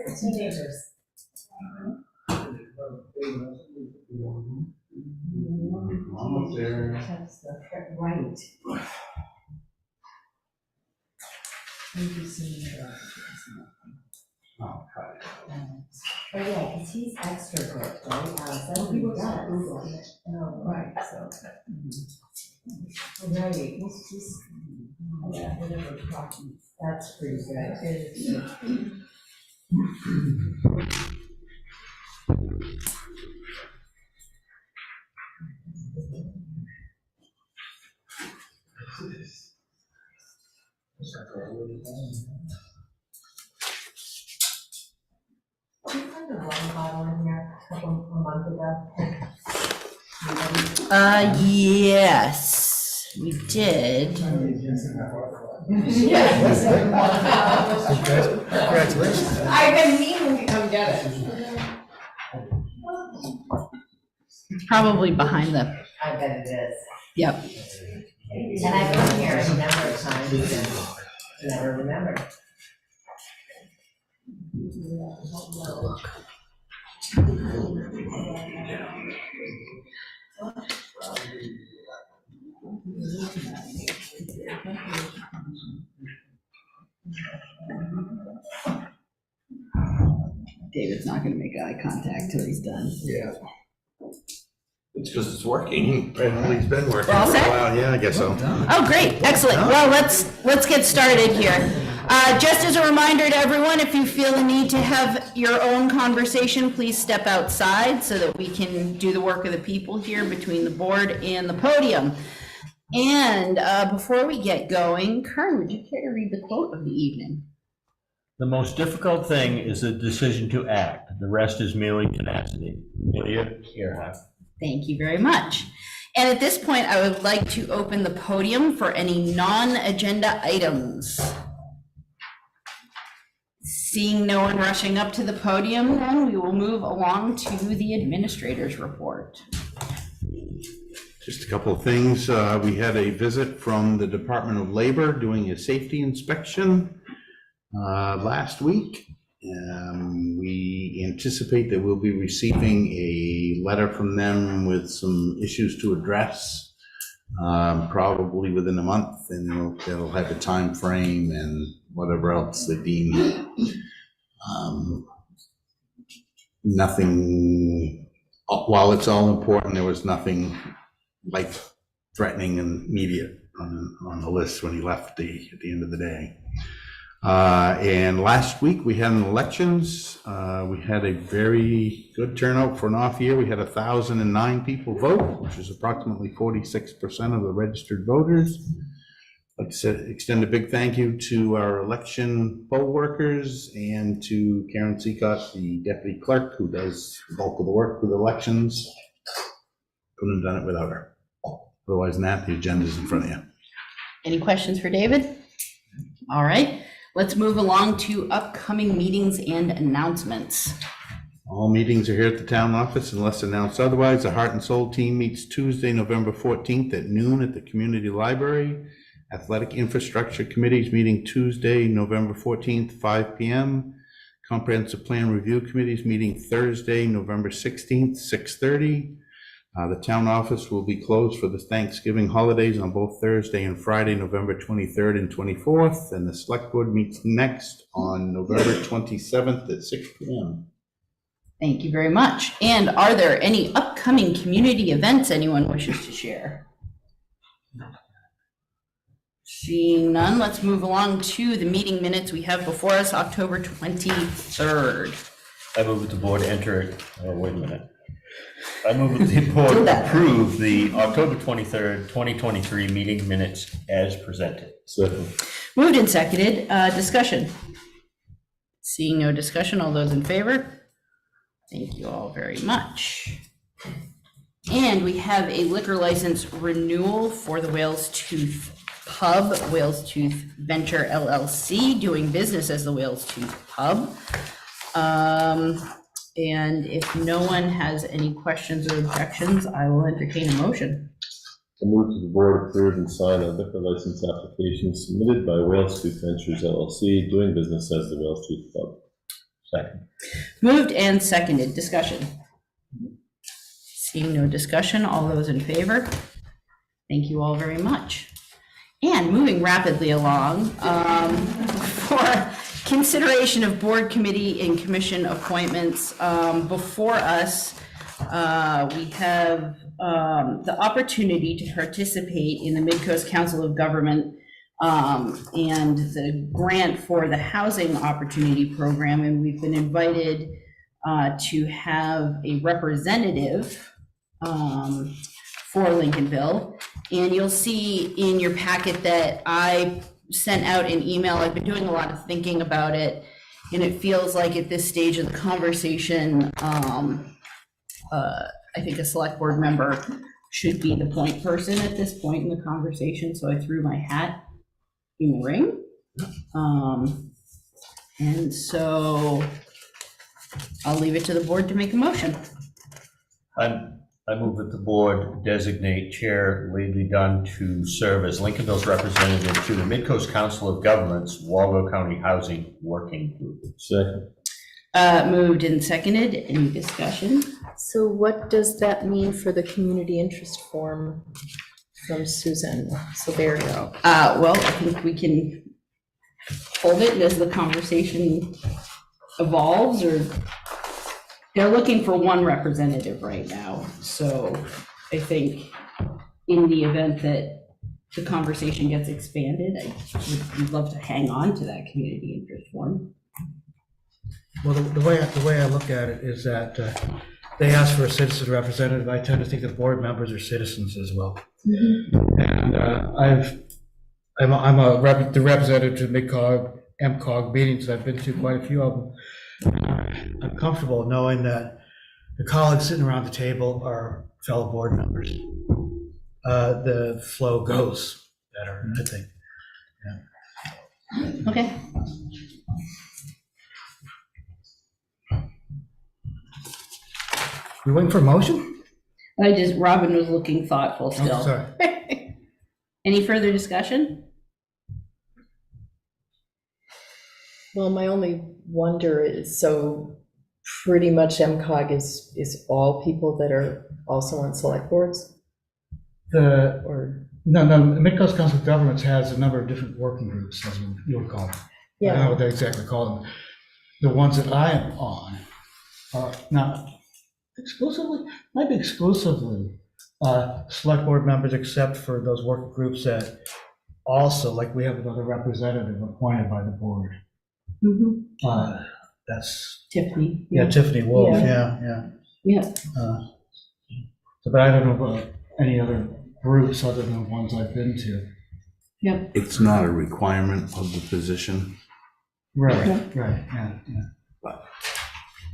the teenagers. Almost there. Right. Oh, God. Oh, yeah, because he's extrovert, right? That's what he does. Oh, right, so. Right, yeah, whatever, that's pretty good. Did you find a water bottle in here a month ago? Yes, we did. Congratulations. I've been meaning to come get it. It's probably behind the, I bet it is. yep. And I've been here a number of times and never remembered. David's not gonna make eye contact till he's done. Yeah. It's because it's working. Apparently it's been working for All a set? while. Yeah, I guess so. Oh, great, excellent. Well, let's get started here. Just as a reminder to everyone, if you feel the need to have your own conversation, please step outside so that we can do the work of the people here between the board and the podium. And before we get going, Kern, would you care to read the quote of the evening? The most difficult thing is the decision to act. The rest is merely tenacity. Amelia Earhart. Thank you very much. And at this point, I would like to open the podium for any non-agenda items. Seeing no one rushing up to the podium, then we will move along to the administrator's report. Just a couple of things. We had a visit from the Department of Labor doing a safety inspection last week. We anticipate that we'll be receiving a letter from them with some issues to address, probably within a month, and they'll have a time frame and whatever else they deem. Nothing, while it's all important, there was nothing life-threatening and immediate on the list when he left at the end of the day. And last week we had elections. We had a very good turnout for an off year. We had 1,009 people vote, which is approximately 46% of the registered voters. Like I said, extend a big thank you to our election poll workers and to Karen Seacott, the deputy clerk, who does the bulk of the work with elections. Couldn't have done it without her. Otherwise than that, the agenda's in front of you. Any questions for David? All right, let's move along to upcoming meetings and announcements. All meetings are here at the town office unless announced otherwise. The Heart and Soul team meets Tuesday, November 14th at noon at the community library. Athletic Infrastructure Committee is meeting Tuesday, November 14th, 5 p.m. Comprehensive Plan Review Committee is meeting Thursday, November 16th, 6:30. The town office will be closed for the Thanksgiving holidays on both Thursday and Friday, November 23rd and 24th. And the Select Board meets next on November 27th at 6 p.m. Thank you very much. And are there any upcoming community events anyone wishes to share? Seeing none, let's move along to the meeting minutes we have before us, October 23rd. I move that the board enter, oh, wait a minute. I move that the board approve the October 23rd, 2023 meeting minutes as presented. Moved and seconded, discussion. Seeing no discussion, all those in favor? Thank you all very much. And we have a liquor license renewal for the Whale's Tooth Pub, Whale's Tooth Venture LLC, doing business as the Whale's Tooth Pub. And if no one has any questions or objections, I will entertain a motion. I move to the board approve and sign a liquor license application submitted by Whale's Tooth Ventures LLC, doing business as the Whale's Tooth Pub. Second. Moved and seconded, discussion. Seeing no discussion, all those in favor? Thank you all very much. And moving rapidly along, for consideration of board, committee, and commission appointments, before us, we have the opportunity to participate in the Mid-Coast Council of Government and the grant for the Housing Opportunity Program, and we've been invited to have a representative for Lincolnville. And you'll see in your packet that I sent out an email. I've been doing a lot of thinking about it, and it feels like at this stage of the conversation, I think a select board member should be the point person at this point in the conversation, so I threw my hat in the ring. And so I'll leave it to the board to make a motion. I move that the board designate Chair Lately Dunn to serve as Lincolnville's representative to the Mid-Coast Council of Governments Waldo County Housing Working Group. Second. Moved and seconded. Any discussion? So what does that mean for the community interest form from Susan Silverio? Well, I think we can hold it as the conversation evolves, or they're looking for one representative right now. So I think in the event that the conversation gets expanded, I would love to hang on to that community interest form. Well, the way I look at it is that they ask for a citizen representative. I tend to think that board members are citizens as well. And I'm the representative to MCOG meetings. I've been to quite a few of them. I'm comfortable knowing that the colleagues sitting around the table are fellow board members. The flow goes better, I think. Yeah. Okay. We waiting for a motion? Robin was looking thoughtful still. Oh, sorry. Any further discussion? Well, my only wonder is, so pretty much MCOG is all people that are also on select boards? No, Mid-Coast Council of Governments has a number of different working groups, as you would call them. I don't know what they exactly call them. The ones that I am on are not exclusively, might be exclusively select board members, except for those working groups that also, like we have another representative appointed by the board. That's Tiffany. Tiffany Wolf. Yeah. Yeah. But I don't know about any other groups other than the ones I've been to. Yep. It's not a requirement of the position. Right, yeah.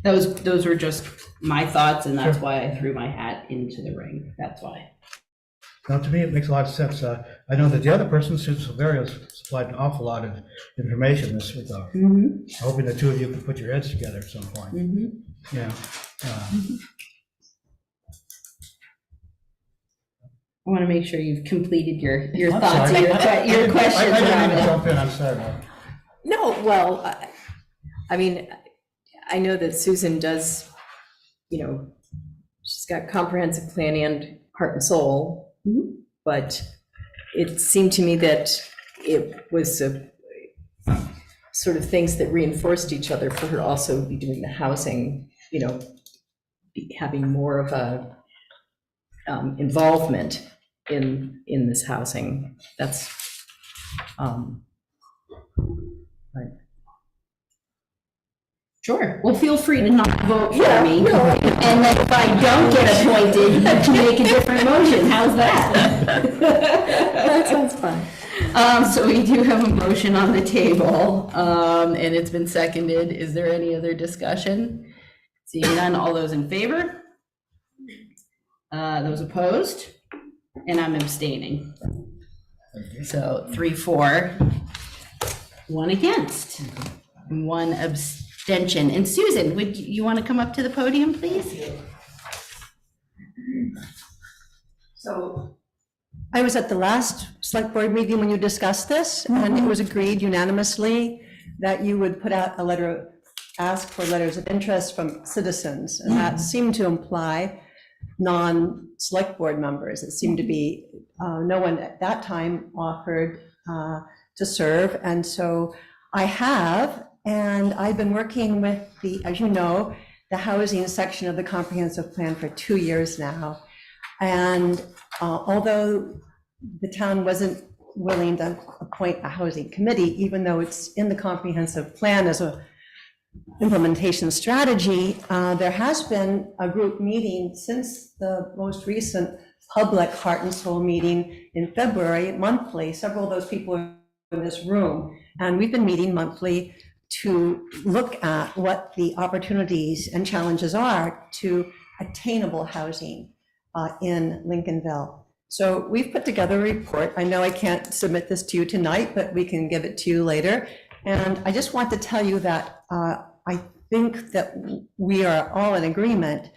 Those were just my thoughts, and that's Sure. why I threw my hat into the ring. That's why. Now, to me, it makes a lot of sense. I know that the other person, Susan Silverio, supplied an awful lot of information in this regard. I'm hoping the two of you can put your heads together at some point. Yeah. I want to make sure you've completed your I'm thoughts, sorry. your questions I didn't around even it. jump in, I'm sorry. No, well, I mean, I know that Susan does, she's got comprehensive plan and heart and soul, but it seemed to me that it was sort of things that reinforced each other for her to also be doing the housing, having more of a involvement in this housing. That's right. Sure. Well, feel free to not vote for Yeah, me. no. And then if I don't get appointed, you can make a different motion. How's that? That sounds fun. So we do have a motion on the table, and it's been seconded. Is there any other discussion? Seeing none, all those in favor? Those opposed? And I'm abstaining. So 3-4, 1 against, 1 abstention. And Susan, would you want to come up to the podium, please? So I was at the last select board meeting when you discussed this, and it was agreed unanimously that you would put out a letter ask for letters of interest from citizens, and that seemed to imply non-select board members. It seemed to be, no one at that time offered to serve, and so I have, and I've been working with the, as you know, the housing section of the comprehensive plan for 2 years now. And although the town wasn't willing to appoint a housing committee, even though it's in the comprehensive plan as a implementation strategy, there has been a group meeting since the most recent public heart and soul meeting in February, monthly. Several of those people are in this room, and we've been meeting monthly to look at what the opportunities and challenges are to attainable housing in Lincolnville. So we've put together a report. I know I can't submit this to you tonight, but we can give it to you later. And I just want to tell you that I think that we are all in agreement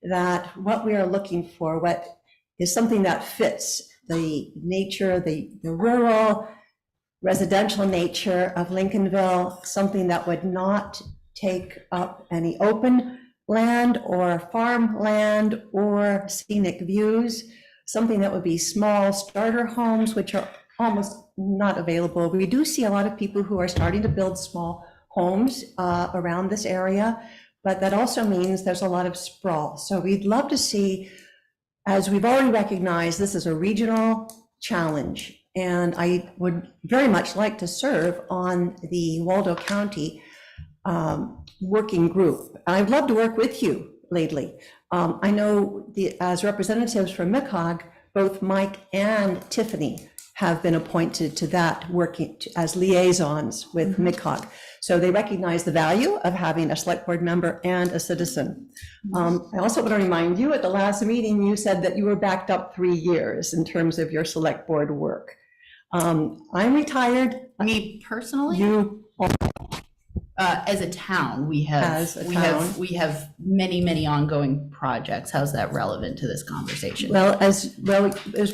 that what we are looking for, what is something that fits the nature, the rural, residential nature of Lincolnville, something that would not take up any open land or farmland or scenic views, something that would be small starter homes, which are almost not available. We do see a lot of people who are starting to build small homes around this area, but that also means there's a lot of sprawl. So we'd love to see, as we've already recognized, this is a regional challenge, and I would very much like to serve on the Waldo County working group. I'd love to work with you lately. I know as representatives from MICOG, both Mike and Tiffany have been appointed to that, working as liaisons with MICOG. So they recognize the value of having a select board member and a citizen. I also want to remind you, at the last meeting, you said that you were backed up 3 years in terms of your select board work. I'm retired. Me personally? You As a town, we have many ongoing projects. How's that relevant to this conversation? Well, as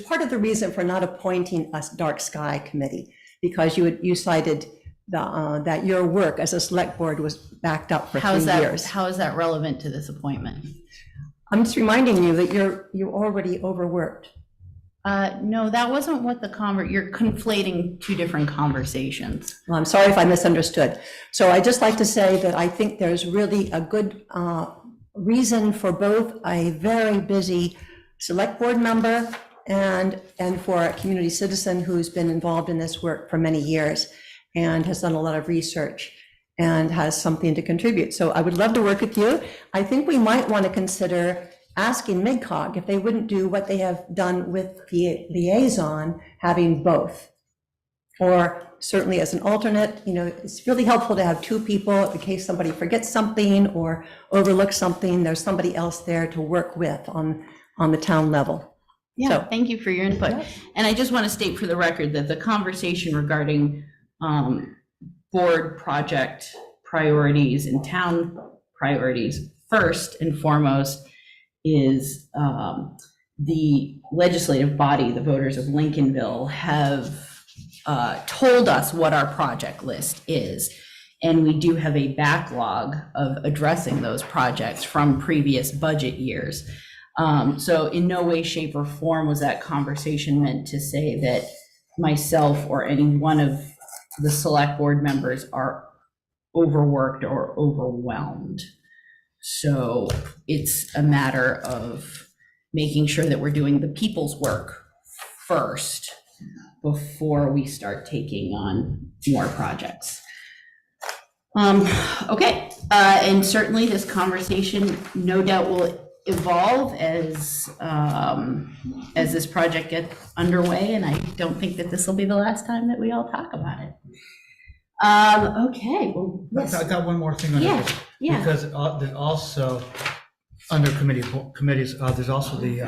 part of the reason for not appointing a dark sky committee, because you cited that your work as a select board was backed up for 3 years. How is that relevant to this appointment? I'm just reminding you that you're already overworked. No, that wasn't what you're conflating two different conversations. Well, I'm sorry if I misunderstood. So I'd just like to say that I think there's really a good reason for both a very busy select board member and for a community citizen who's been involved in this work for many years and has done a lot of research and has something to contribute. So I would love to work with you. I think we might want to consider asking MICOG if they wouldn't do what they have done with the liaison, having both. Or certainly as an alternate, it's really helpful to have two people in case somebody forgets something or overlooks something, there's somebody else there to work with on the town level. Yeah, So- thank you for your input. Yeah. And I just want to state for the record that the conversation regarding board project priorities and town priorities, first and foremost, is the legislative body, the voters of Lincolnville, have told us what our project list is. And we do have a backlog of addressing those projects from previous budget years. So in no way, shape, or form was that conversation meant to say that myself or any one of the select board members are overworked or overwhelmed. So it's a matter of making sure that we're doing the people's work first before we start taking on more projects. Okay, and certainly this conversation no doubt will evolve as this project gets underway, and I don't think that this will be the last time that we all talk about it. Okay, well, yes. I got one more thing on Yeah, it. yeah. Because there's also, under committees, there's also the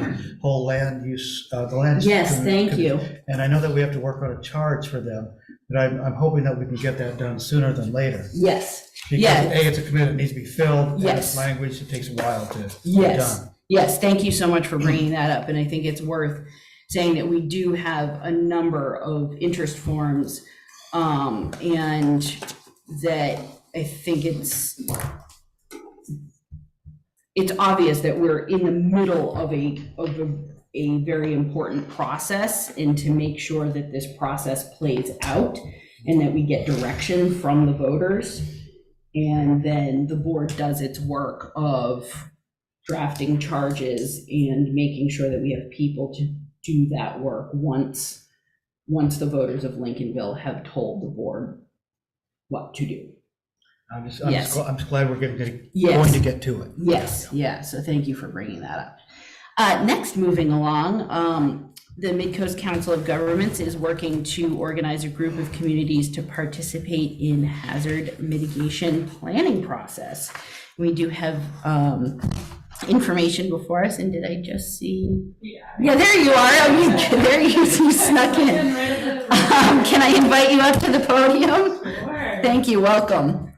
whole land use, the land. Yes, thank you. And I know that we have to work on a charge for them, but I'm hoping that we can get that done sooner than later. Yes, Because yeah. A, it's a committee that needs to be filled, and Yes. it's language, it takes a while to get Yes, done. yes, thank you so much for bringing that up, and I think it's worth saying that we do have a number of interest forms, and that I think it's obvious that we're in the middle of a very important process, and to make sure that this process plays out and that we get direction from the voters. And then the board does its work of drafting charges and making sure that we have people to do that work once the voters of Lincolnville have told the board what to do. I'm just glad we're going to get to it. Yes, yeah, so thank you for bringing that up. Next, moving along, the Mid-Coast Council of Governments is working to organize a group of communities to participate in hazard mitigation planning process. We do have information before us, and did I just see? Yeah, there you are. Oh, there you snuck in. Can I invite you up to the podium? Sure. Thank you, welcome.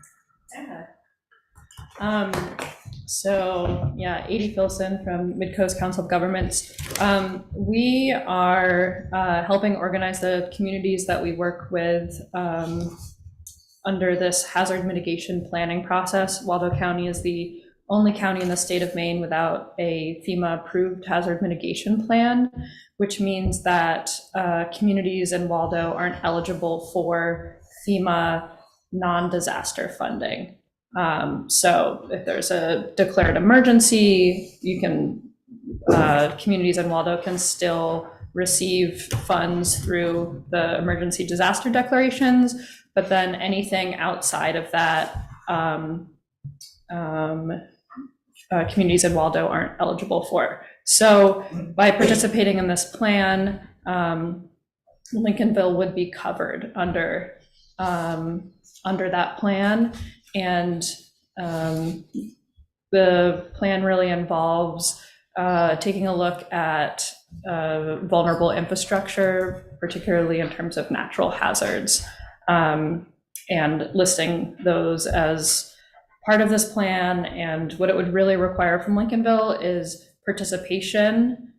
So yeah, Adie Filson from Mid-Coast Council of Governments. We are helping organize the communities that we work with under this hazard mitigation planning process. Waldo County is the only county in the state of Maine without a FEMA-approved hazard mitigation plan, which means that communities in Waldo aren't eligible for FEMA non-disaster funding. So if there's a declared emergency, you can, communities in Waldo can still receive funds through the emergency disaster declarations, but then anything outside of that, communities in Waldo aren't eligible for. So by participating in this plan, Lincolnville would be covered under that plan. And the plan really involves taking a look at vulnerable infrastructure, particularly in terms of natural hazards, and listing those as part of this plan. And what it would really require from Lincolnville is participation.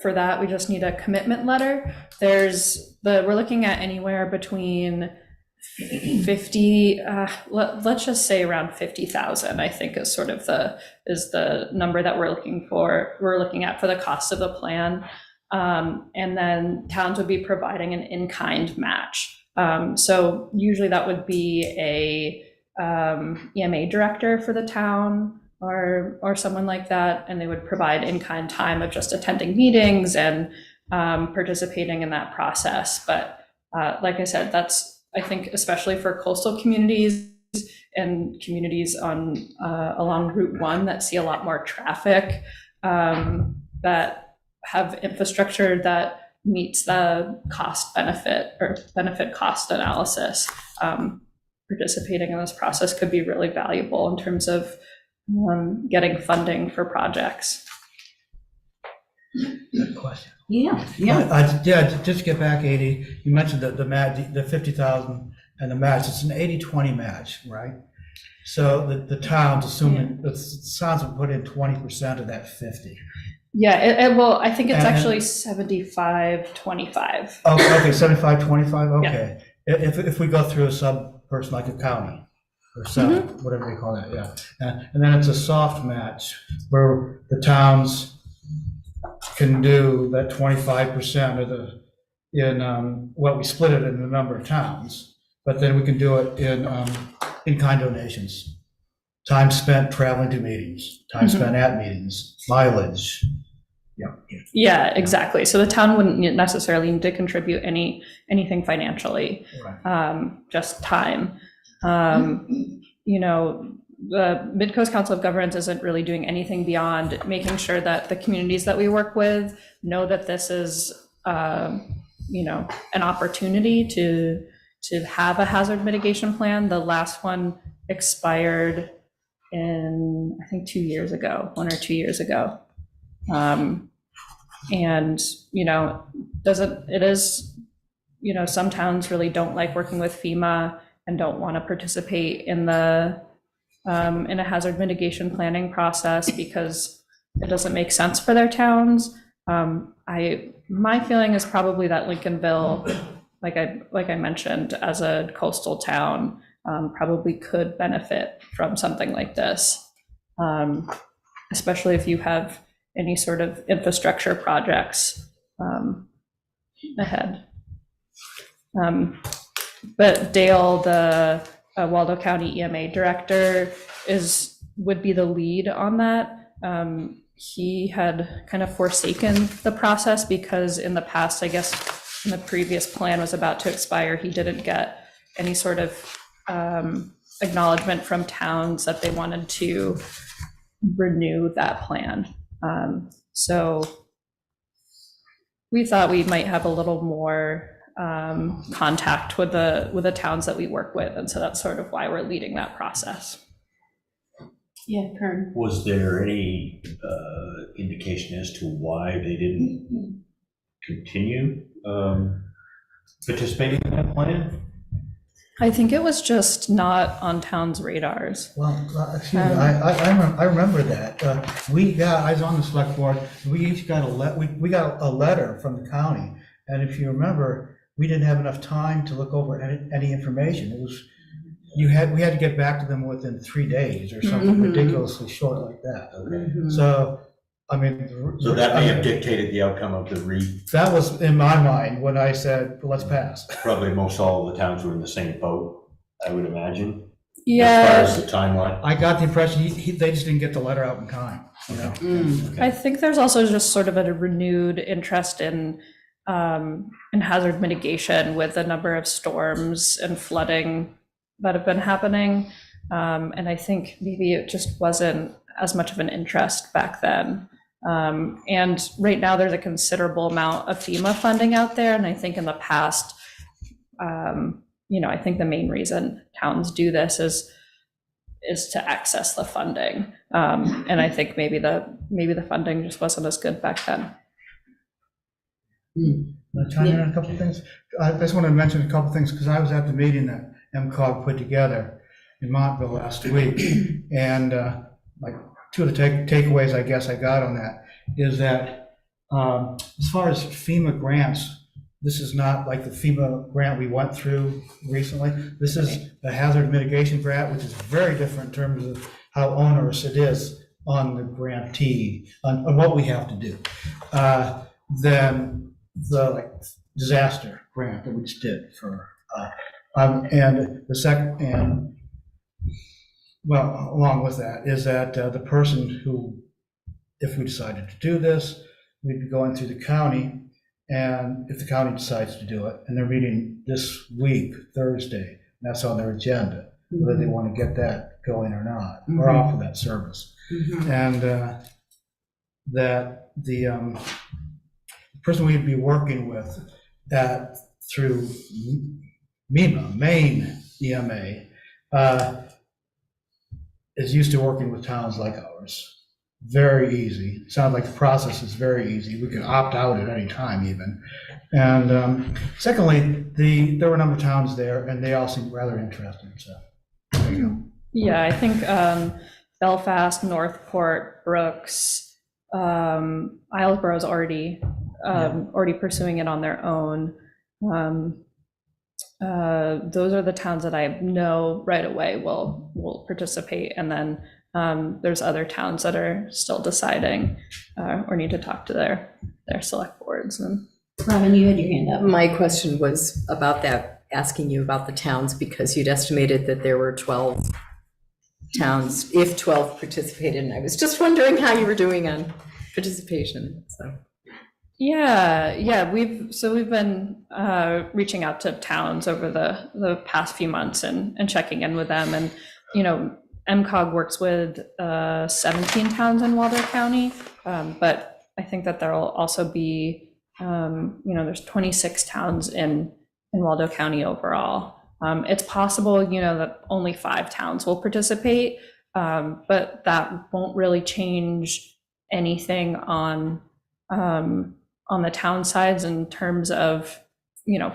For that, we just need a commitment letter. We're looking at anywhere between 50, let's just say around 50,000, I think is sort of the number that we're looking at for the cost of the plan. And then towns would be providing an in-kind match. So usually that would be a EMA director for the town, or someone like that, and they would provide in-kind time of just attending meetings and participating in that process. But like I said, that's, I think, especially for coastal communities and communities along Route 1 that see a lot more traffic, that have infrastructure that meets the benefit cost analysis. Participating in this process could be really valuable in terms of getting funding for projects. Good question. Yeah. Just to get back, 80, you mentioned the match, the 50,000 and the match. It's an 80-20 match, right? So the towns, assuming the towns will put in 20% of that 50. Yeah, well, I think it's actually 75-25. Oh, okay, 75-25, okay. Yeah. If we go through a sub-person like a county, or sub, whatever they call that, yeah. And then it's a soft match where the towns can do that 25% of we split it in a number of towns, but then we can do it in kind donations. Time spent traveling to meetings, time spent at meetings, mileage. Yeah, exactly. So the town wouldn't necessarily need to contribute anything financially, right. Just time. The Mid-Coast Council of Governments isn't really doing anything beyond making sure that the communities that we work with know that this is, an opportunity to have a hazard mitigation plan. The last one expired in, I think, 1 or 2 years ago. Some towns really don't like working with FEMA and don't want to participate in a hazard mitigation planning process because it doesn't make sense for their towns. My feeling is probably that Lincolnville like I mentioned, as a coastal town, probably could benefit from something like this, especially if you have any sort of infrastructure projects ahead. But Dale, the Waldo County EMA director, would be the lead on that. He had kind of forsaken the process because in the past, I guess, when the previous plan was about to expire, he didn't get any sort of acknowledgement from towns that they wanted to renew that plan. So we thought we might have a little more contact with the towns that we work with, and so that's sort of why we're leading that process. Yeah, Kern. Was there any indication as to why they didn't continue participating in that plan? I think it was just not on towns' radars. Well, excuse me, I remember that. I was on the select board, we each got we got a letter from the county, and if you remember, we didn't have enough time to look over any information. It was, we had to get back to them within 3 days or something ridiculously short like that. Okay. So, I mean. So that may have dictated the outcome of the That was in my mind when I said, let's pass. Probably most all of the towns were in the same boat, I would imagine. Yeah. As far as the timeline. I got the impression they just didn't get the letter out in time, you know? Okay. I think there's also just sort of a renewed interest in hazard mitigation with the number of storms and flooding that have been happening. And I think maybe it just wasn't as much of an interest back then. And right now there's a considerable amount of FEMA funding out there. And I think in the past, I think the main reason towns do this is to access the funding. And I think maybe the funding just wasn't as good back then. Can I chime in on a couple of things? I just want to mention a couple of things because I was at the meeting that MCOG put together in Montville last week. And like two of the takeaways I guess I got on that is that as far as FEMA grants, this is not like the FEMA grant we went through recently. This is a hazard mitigation grant, which is very different in terms of how onerous it is on the grantee, on what we have to do, than the disaster grant that we just did for, and the second, and well, along with that is that the person who, if we decided to do this, we'd be going through the county, and if the county decides to do it, and they're meeting this week, Thursday, and that's on their agenda, whether they want to get that going or not, or offer that service. And that the person we'd be working with through MEMA, Maine EMA, is used to working with towns like ours. Very easy. Sounds like the process is very easy. We can opt out at any time even. And secondly, there were a number of towns there and they all seemed rather interested, so there you go. Yeah, I think Belfast, Northport, Brooks, Islesboro is already pursuing it on their own. Those are the towns that I know right away will participate, and then there's other towns that are still deciding or need to talk to their select boards. And Robin, you had your hand up. My question was about that, asking you about the towns, because you'd estimated that there were 12 towns, if 12 participated, and I was just wondering how you were doing on participation, so. Yeah, we've been reaching out to towns over the past few months and checking in with them, and MCOG works with 17 towns in Waldo County, but I think that there will also be there's 26 towns in Waldo County overall. It's possible that only 5 towns will participate, but that won't really change anything on the town sides in terms of,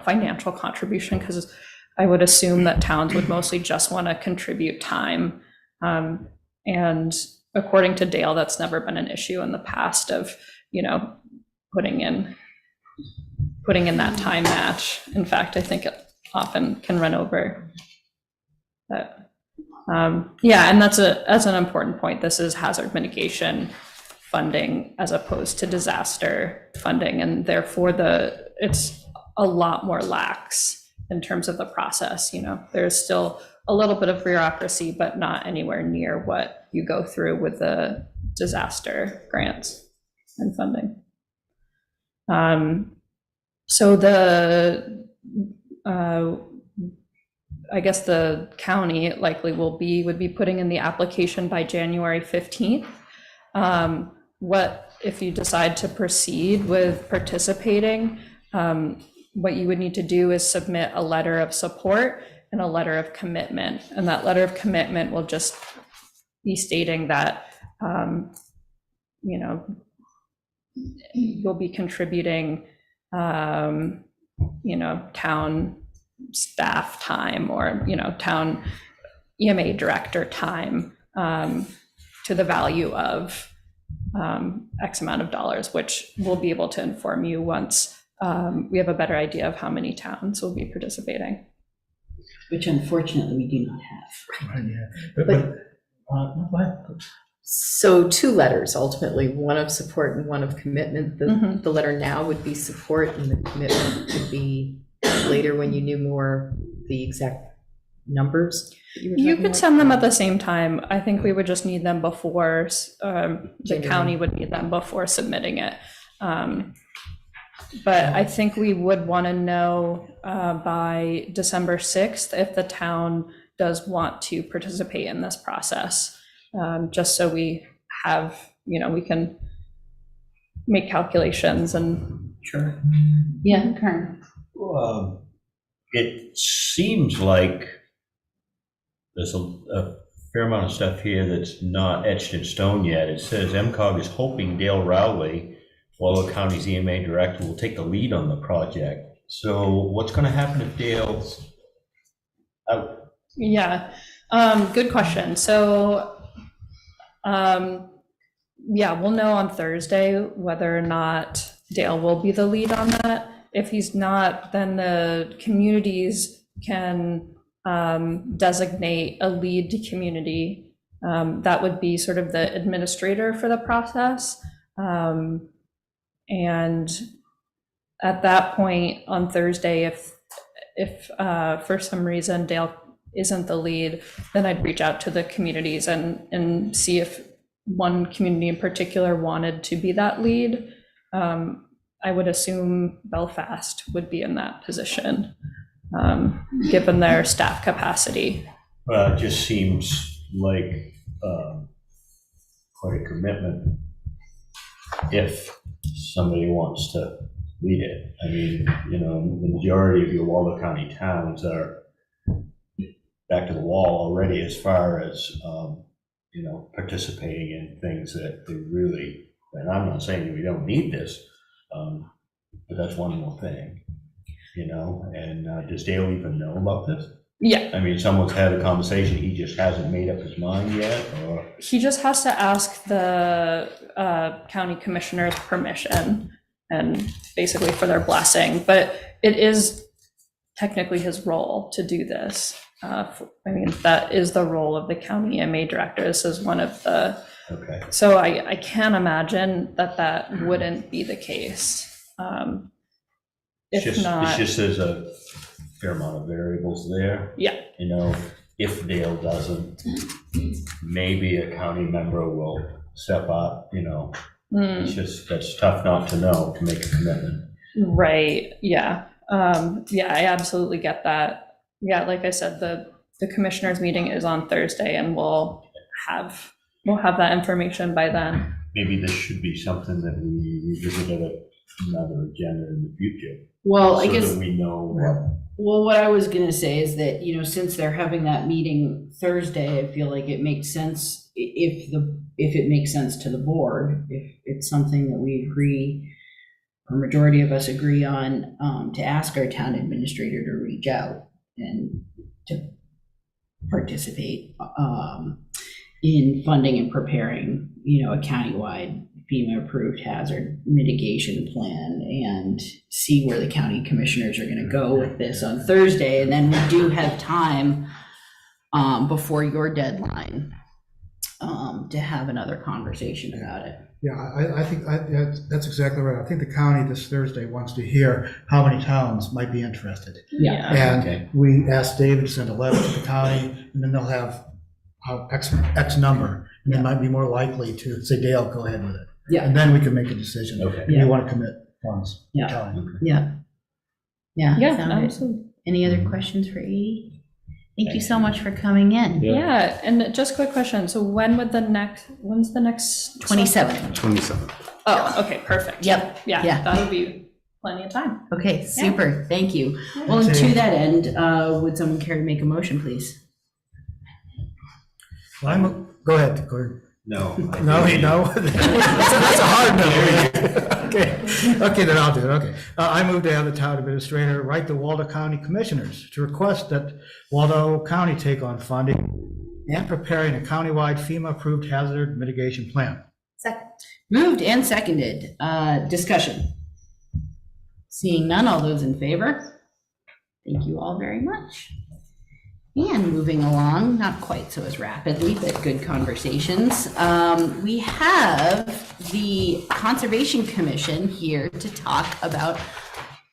financial contribution, because I would assume that towns would mostly just want to contribute time. And according to Dale, that's never been an issue in the past of, putting in putting in that time match. In fact, I think it often can run over. But yeah, and that's an important point. This is hazard mitigation funding as opposed to disaster funding, and therefore it's a lot more lax in terms of the process. You know, there's still a little bit of bureaucracy, but not anywhere near what you go through with the disaster grants and funding. So I guess the county likely would be putting in the application by January 15th. What if you decide to proceed with participating? What you would need to do is submit a letter of support and a letter of commitment. And that letter of commitment will just be stating that, you know, you'll be contributing, you know, town staff time or, you know, town EMA director time to the value of X amount of dollars, which we'll be able to inform you once we have a better idea of how many towns will be participating. Which unfortunately we do not have. Right, yeah. Go ahead. So 2 letters, ultimately, one of support and one of commitment. The letter now would be support, and the commitment would be later when you knew more the exact numbers that you were You talking could about? send them at the same time. I think we would just need them before, the county would need them before submitting it. But I think we would want to know by December 6th if the town does want to participate in this process, just so we have, you know, we can make calculations and. Sure. Yeah, Karen. It seems like there's a fair amount of stuff here that's not etched in stone yet. It says MCOG is hoping Dale Rowley, Wallow County's EMA director, will take the lead on the project. So what's going to happen if Dale's out? Yeah, good question. So, yeah, we'll know on Thursday whether or not Dale will be the lead on that. If he's not, then the communities can designate a lead to community. That would be sort of the administrator for the process. And at that point on Thursday, if for some reason Dale isn't the lead, then I'd reach out to the communities and see if one community in particular wanted to be that lead. I would assume Belfast would be in that position, given their staff capacity. Well, it just seems like quite a commitment if somebody wants to lead it. I mean, you know, the majority of your Waldo County towns are back to the wall already as far as, you know, participating in things that they really, and I'm not saying we don't need this, but that's one more thing, you know, and does Dale even know about this? Yeah, I mean, someone's had a conversation, he just hasn't made up his mind yet, or? he just has to ask the county commissioner's permission and basically for their blessing, but it is technically his role to do this. I mean, that is the role of the county EMA director. This is one of the, Okay. so I can't imagine that wouldn't be the case. If not. It's just there's a fair amount of variables there. Yeah. You know, if Dale doesn't, maybe a county member will step up, you know. It's just, that's tough not to know, to make a commitment. Right, yeah. Yeah, I absolutely get that. Yeah, like I said, the commissioners meeting is on Thursday and we'll have that information by then. Maybe this should be something that we revisit at another agenda in the future. Well, I So guess, that we know what. well, what I was gonna say is that, you know, since they're having that meeting Thursday, I feel like it makes sense if it makes sense to the board, if it's something that we agree, or majority of us agree on, to ask our town administrator to reach out and to participate in funding and preparing, a countywide FEMA-approved hazard mitigation plan and see where the county commissioners are going to go with this on Thursday. And then we do have time before your deadline to have another conversation about it. Yeah, I think that's exactly right. I think the county this Thursday wants to hear how many towns might be interested. Yeah. And we asked David to send a letter to the county, and then they'll have X number, and they might be more likely to say, Dale, go ahead with it. Yeah. And then we can make a decision. Okay. If we want to commit funds. Yeah. County. Yeah. Yeah, sounded- absolutely. Any other questions for Edie? Thank you so much for coming in. Yeah, and just a quick question. So when's the next? 27. 27th. Oh, okay, perfect. Yep. Yeah, Yeah. that'll be plenty of time. Okay, super. Thank you. Well, and to that end, would someone care to make a motion, please? Well, go ahead, Gordon. No. No, that's a hard no. Okay, then I'll do it, okay. I move to have the town administrator write the Waldo County Commissioners to request that Waldo County take on funding and preparing a countywide FEMA-approved hazard mitigation plan. Second. Moved and seconded. Discussion. Seeing none, all those in favor? Thank you all very much. And moving along, not quite so as rapidly, but good conversations. We have the Conservation Commission here to talk about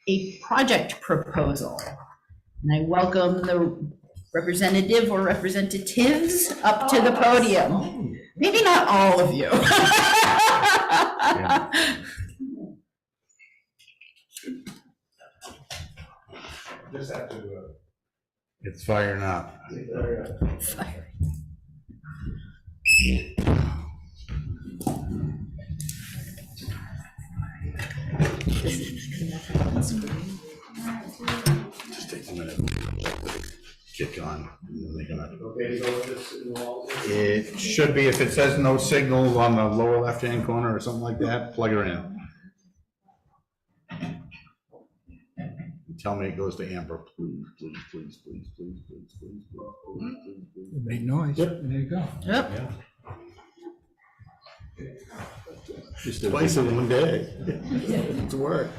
a project proposal. And I welcome the representative or representatives up to the podium. Maybe not all of you. Just have to, It's firing up. Fire. Just take a minute. Kick on. And then they're gonna- okay to go with this in the wall? It should be, if it says no signal on the lower left-hand corner or something like that, plug her in. Tell me it goes to Amber, please, please, please, please, please, please, please, please, please, please. It made noise. There you go. Yep. Just twice in one day. It's work.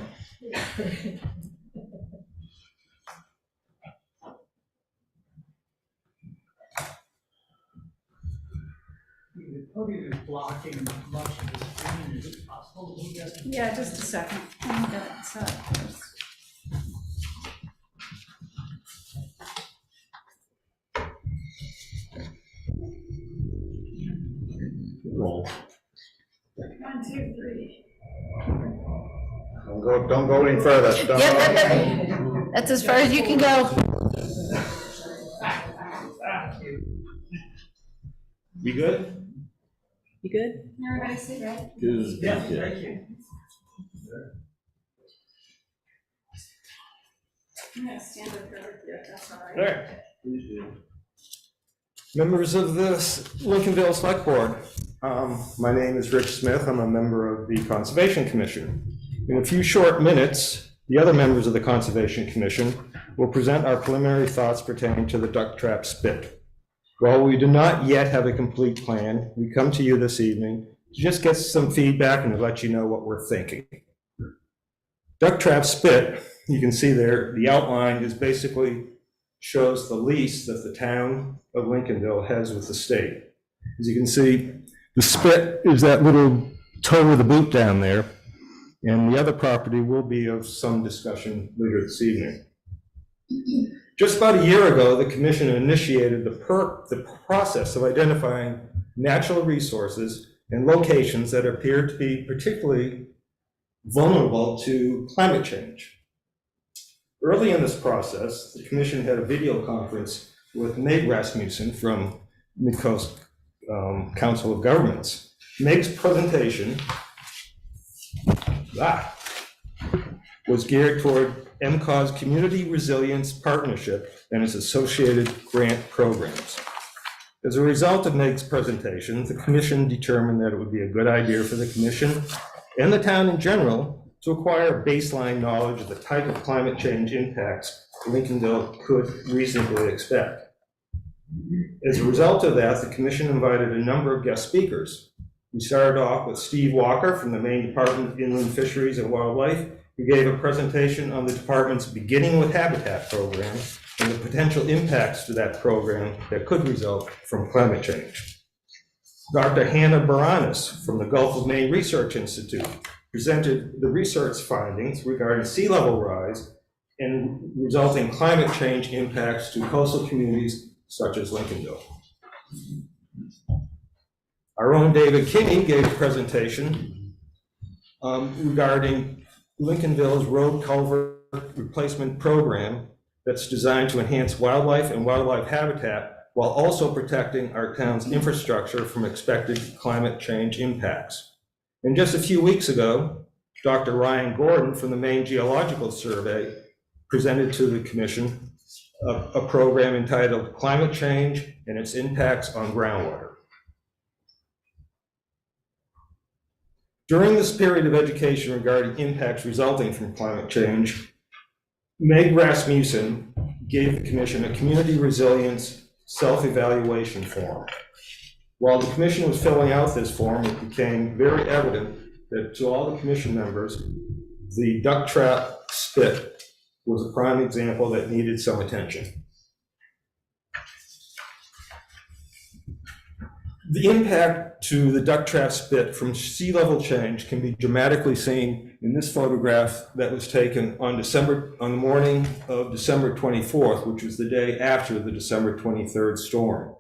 Blocking much of the screen. Is it possible to get Yeah, just a second. I'll get it set first. Roll. 1, 2, 3. Don't go any further. Don't- Yep, that's as far as you can go. You good? You good? Everybody sit right. Good. I'm gonna stand up here, if that's all right. There. Please do. Members of the Lincolnville Select Board, my name is Rich Smith. I'm a member of the Conservation Commission. In a few short minutes, the other members of the Conservation Commission will present our preliminary thoughts pertaining to the duck trap spit. While we do not yet have a complete plan, we come to you this evening to just get some feedback and to let you know what we're thinking. Duck trap spit, you can see there, the outline is basically shows the lease that the town of Lincolnville has with the state. As you can see, the spit is that little toe of the boot down there, and the other property will be of some discussion later this evening. Just about a year ago, the commission initiated the process of identifying natural resources and locations that appear to be particularly vulnerable to climate change. Early in this process, the commission had a video conference with Meg Rasmussen from Midcoast Council of Governments. Meg's presentation was geared toward MCA's Community Resilience Partnership and its associated grant programs. As a result of Meg's presentation, the commission determined that it would be a good idea for the commission and the town in general to acquire baseline knowledge of the type of climate change impacts Lincolnville could reasonably expect. As a result of that, the commission invited a number of guest speakers. We started off with Steve Walker from the Maine Department of Inland Fisheries and Wildlife, who gave a presentation on the department's Beginning with Habitat program and the potential impacts to that program that could result from climate change. Dr. Hannah Baranis from the Gulf of Maine Research Institute presented the research findings regarding sea level rise and resulting climate change impacts to coastal communities such as Lincolnville. Our own David Kinney gave a presentation regarding Lincolnville's road culvert replacement program that's designed to enhance wildlife and wildlife habitat while also protecting our town's infrastructure from expected climate change impacts. And just a few weeks ago, Dr. Ryan Gordon from the Maine Geological Survey presented to the commission a program entitled Climate Change and Its Impacts on Groundwater. During this period of education regarding impacts resulting from climate change, Meg Rasmussen gave the commission a community resilience self-evaluation form. While the commission was filling out this form, it became very evident that to all the commission members, the duck trap spit was a prime example that needed some attention. The impact to the duck trap spit from sea level change can be dramatically seen in this photograph that was taken on the morning of December 24th, which was the day after the December 23rd storm.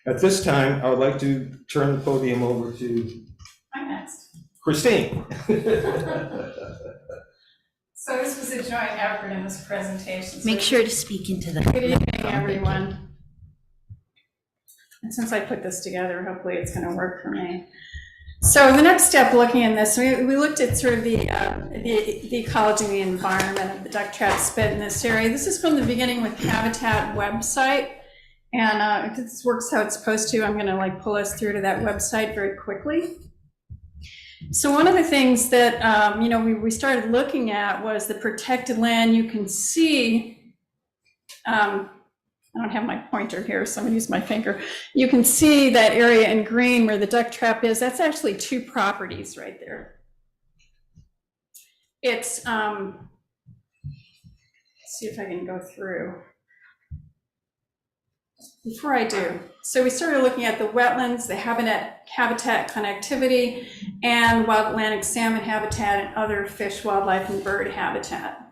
At this time, I would like to turn the podium over to Christine. So this was a joint effort in this presentation. Make sure to speak into the. Good evening, everyone. And since I put this together, hopefully it's going to work for me. So the next step looking at this, we looked at sort of the ecology and the environment of the duck trap spit in this area. This is from the Beginning with Habitat website. And if this works how it's supposed to, I'm going to pull us through to that website very quickly. So one of the things that we started looking at was the protected land. You can see, I don't have my pointer here, so I'm going to use my finger. You can see that area in green where the duck trap is. That's actually 2 properties right there. It's, let's see if I can go through. Before I do, so we started looking at the wetlands, the habitat connectivity, and wild Atlantic salmon habitat and other fish, wildlife, and bird habitat.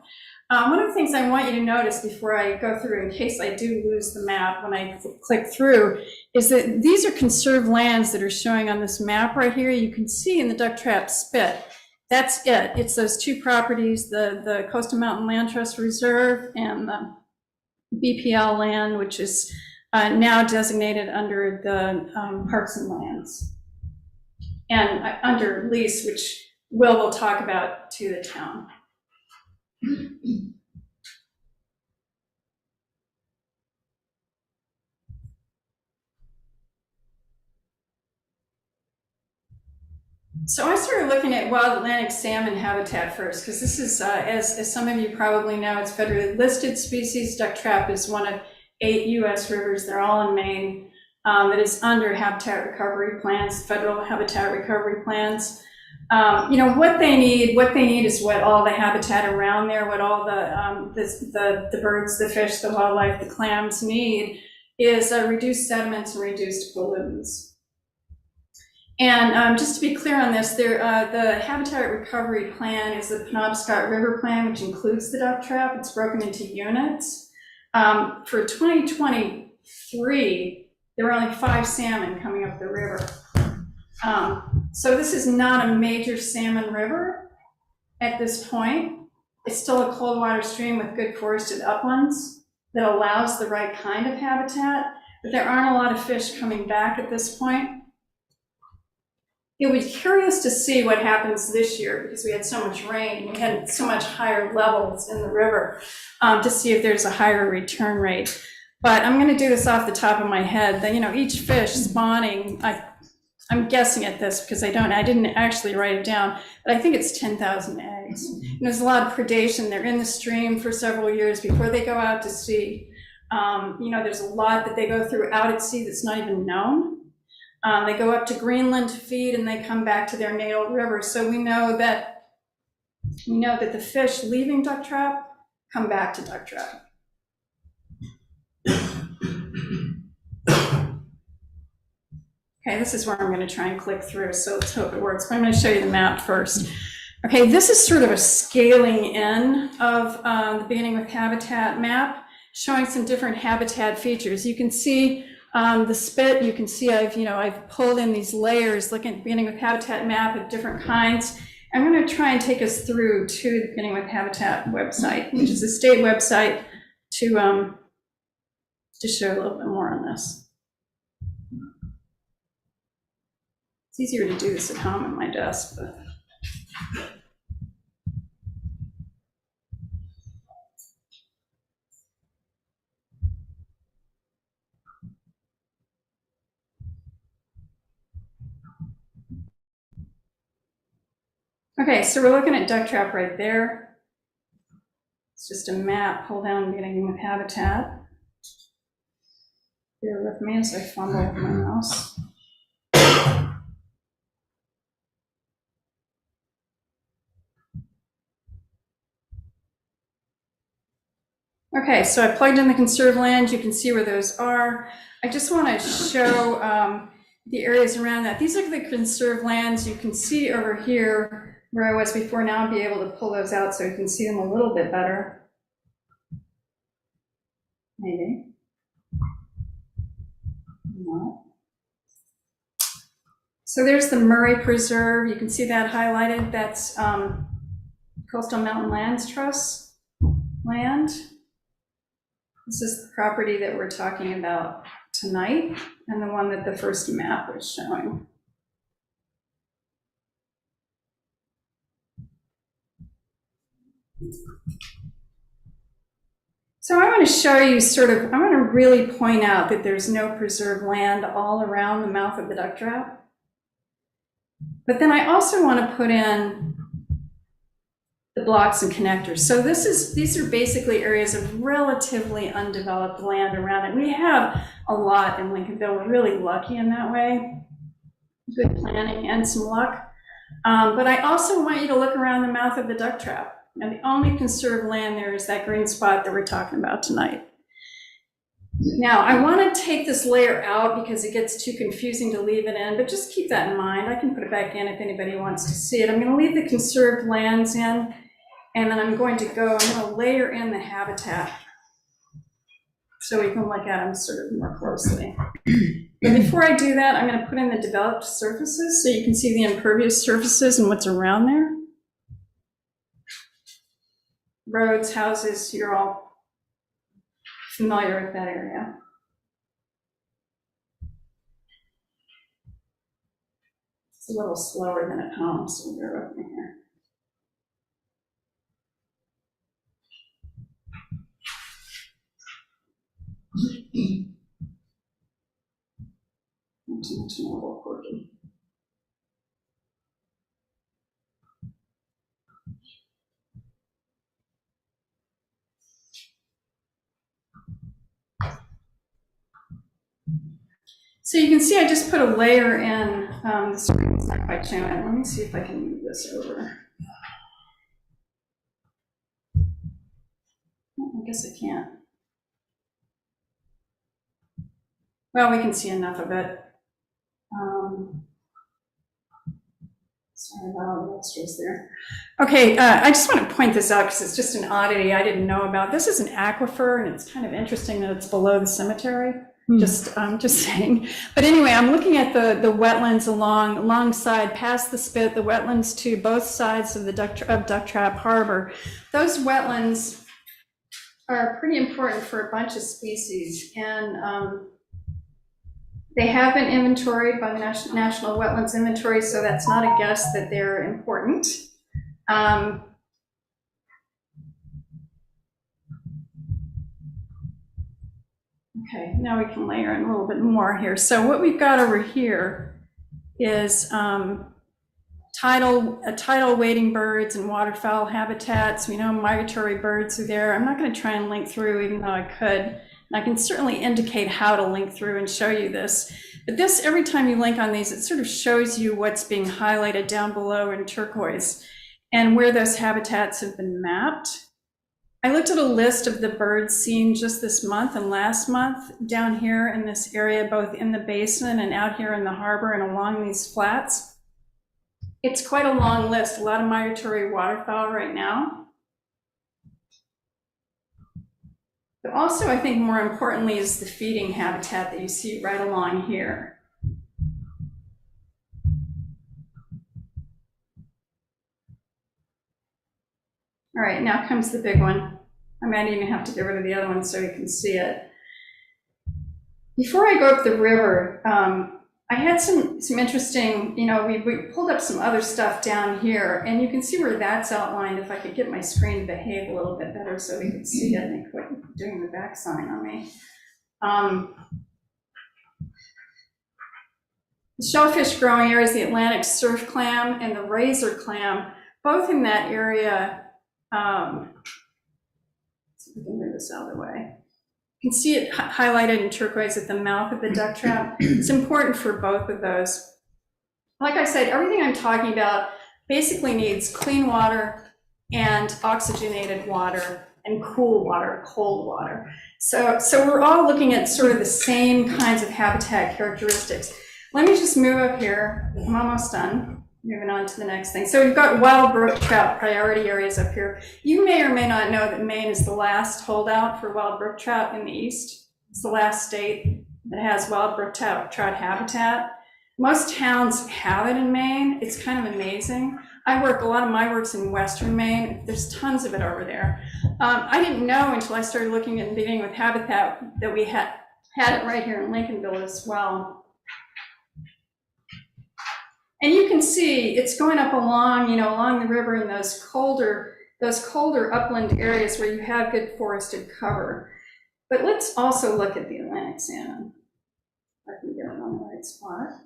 One of the things I want you to notice before I go through, in case I do lose the map when I click through, is that these are conserved lands that are showing on this map right here. You can see in the duck trap spit, that's it. It's those 2 properties, the Coastal Mountain Land Trust Reserve and the BPL land, which is now designated under the Parks and Lands and under lease, which will talk about to the town. So I started looking at wild Atlantic salmon habitat first, because this is, as some of you probably know, it's federally listed species. Duck trap is one of 8 U.S. rivers. They're all in Maine. That is under habitat recovery plans, federal habitat recovery plans. What they need is what all the habitat around there, what all the birds, the fish, the wildlife, the clams need is reduced sediments and reduced pollutants. And just to be clear on this, the habitat recovery plan is the Penobscot River Plan, which includes the duck trap. It's broken into units. For 2023, there were only 5 salmon coming up the river. So this is not a major salmon river at this point. It's still a cold water stream with good forested uplands that allows the right kind of habitat, but there aren't a lot of fish coming back at this point. It would be curious to see what happens this year because we had so much rain, we had so much higher levels in the river to see if there's a higher return rate. But I'm going to do this off the top of my head. That each fish spawning, I'm guessing at this because I didn't actually write it down, but I think it's 10,000 eggs. And there's a lot of predation. They're in the stream for several years before they go out to sea. There's a lot that they go through out at sea that's not even known. They go up to Greenland to feed and they come back to their natal river. So we know that the fish leaving duck trap come back to duck trap. Okay, this is where I'm going to try and click through, so let's hope it works. But I'm going to show you the map first. Okay, this is sort of a scaling in of the Beginning with Habitat map, showing some different habitat features. You can see the spit. You can see I've pulled in these layers, looking at the Beginning with Habitat map of different kinds. I'm going to try and take us through to the Beginning with Habitat website, which is a state website, to show a little bit more on this. It's easier to do this at home on my desk, but. Okay, so we're looking at duck trap right there. It's just a map, pull down Beginning with Habitat. Bear with me as I fumble with my mouse. Okay, so I plugged in the conserved land. You can see where those are. I just want to show the areas around that. These are the conserved lands. You can see over here where I was before. Now I'll be able to pull those out so you can see them a little bit better. Maybe. No. So there's the Murray Preserve. You can see that highlighted. That's Coastal Mountain Lands Trust land. This is the property that we're talking about tonight, and the one that the first map was showing. So I want to show you I want to really point out that there's no preserved land all around the mouth of the duck trap. But then I also want to put in the blocks and connectors. So these are basically areas of relatively undeveloped land around it. We have a lot in Lincolnville. We're really lucky in that way. Good planning and some luck. But I also want you to look around the mouth of the duck trap. And the only conserved land there is that green spot that we're talking about tonight. Now, I want to take this layer out because it gets too confusing to leave it in, but just keep that in mind. I can put it back in if anybody wants to see it. I'm going to leave the conserved lands in, and then I'm going to layer in the habitat so we can look at them sort of more closely. But before I do that, I'm going to put in the developed surfaces so you can see the impervious surfaces and what's around there. Roads, houses, you're all familiar with that area. It's a little slower than at home, so bear with me here. Not too much mobile quirky. So you can see I just put a layer in the screen's not quite showing it. Let me see if I can move this over. Oh, I guess I can't. Well, we can see enough of it. Sorry about all the extras there. Okay, I just want to point this out because it's just an oddity I didn't know about. This is an aquifer, and it's kind of interesting that it's below the cemetery. Just saying. But anyway, I'm looking at the wetlands alongside, past the spit, the wetlands to both sides of the Duck Trap Harbor. Those wetlands are pretty important for a bunch of species, and they have been inventoried by the National Wetlands Inventory, so that's not a guess that they're important. Okay, now we can layer in a little bit more here. So what we've got over here is tidal wading birds and waterfowl habitats. We know migratory birds are there. I'm not going to try and link through, even though I could. And I can certainly indicate how to link through and show you this. But this, every time you link on these, it sort of shows you what's being highlighted down below in turquoise and where those habitats have been mapped. I looked at a list of the birds seen just this month and last month down here in this area, both in the basin and out here in the harbor and along these flats. It's quite a long list, a lot of migratory waterfowl right now. But also, I think more importantly, is the feeding habitat that you see right along here. All right, now comes the big one. I might even have to get rid of the other one so you can see it. Before I go up the river, I had some interesting, we pulled up some other stuff down here, and you can see where that's outlined. If I could get my screen to behave a little bit better so we could see it and quit doing the back sign on me. The shellfish growing areas, the Atlantic surf clam and the razor clam, both in that area. Let's see if we can move this out of the way. You can see it highlighted in turquoise at the mouth of the duck trap. It's important for both of those. Like I said, everything I'm talking about basically needs clean water and oxygenated water and cool water, cold water. So we're all looking at sort of the same kinds of habitat characteristics. Let me just move up here. I'm almost done. Moving on to the next thing. So we've got wild brook trout priority areas up here. You may or may not know that Maine is the last holdout for wild brook trout in the East. It's the last state that has wild brook trout habitat. Most towns have it in Maine. It's kind of amazing. A lot of my work's in Western Maine. There's tons of it over there. I didn't know until I started looking at and beginning with habitat that we had it right here in Lincolnville as well. And you can see it's going up along the river in those colder upland areas where you have good forested cover. But let's also look at the Atlantic salmon. If I can get it on the right spot.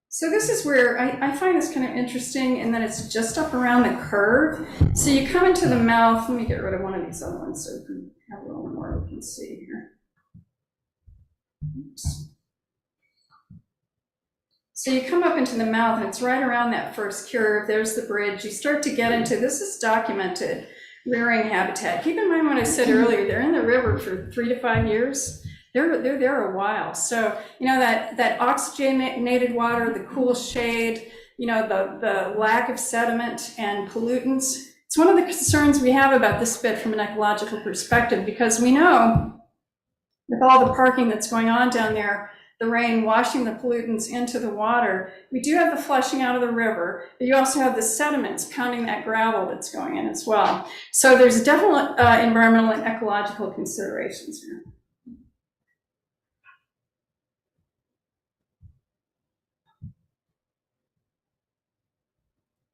So this is where I find this kind of interesting, and then it's just up around the curve. So you come into the mouth. Let me get rid of one of these other ones so we can have a little more we can see here. Oops. So you come up into the mouth, and it's right around that first curve. There's the bridge. You start to get into, this is documented rearing habitat. Keep in mind what I said earlier, they're in the river for 3 to 5 years. They're there a while. So, that oxygenated water, the cool shade, the lack of sediment and pollutants. It's one of the concerns we have about this spit from an ecological perspective, because we know with all the parking that's going on down there, the rain washing the pollutants into the water, we do have the flushing out of the river, but you also have the sediments pounding that gravel that's going in as well. So there's definitely environmental and ecological considerations here.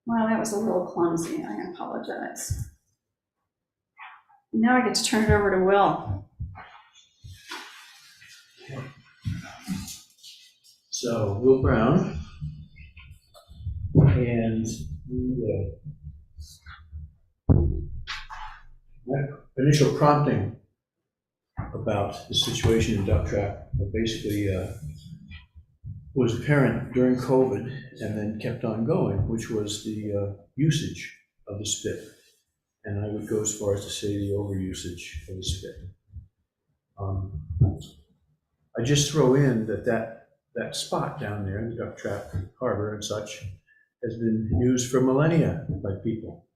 Wow, that was a little clumsy. I apologize. Now I get to turn it over to Will. So, Will Brown, and my initial prompting about the situation in duck trap basically was apparent during COVID and then kept on going, which was the usage of the spit. And I would go as far as to say the overusage of the spit. I just throw in that spot down there in the duck trap harbor and such has been used for millennia by people,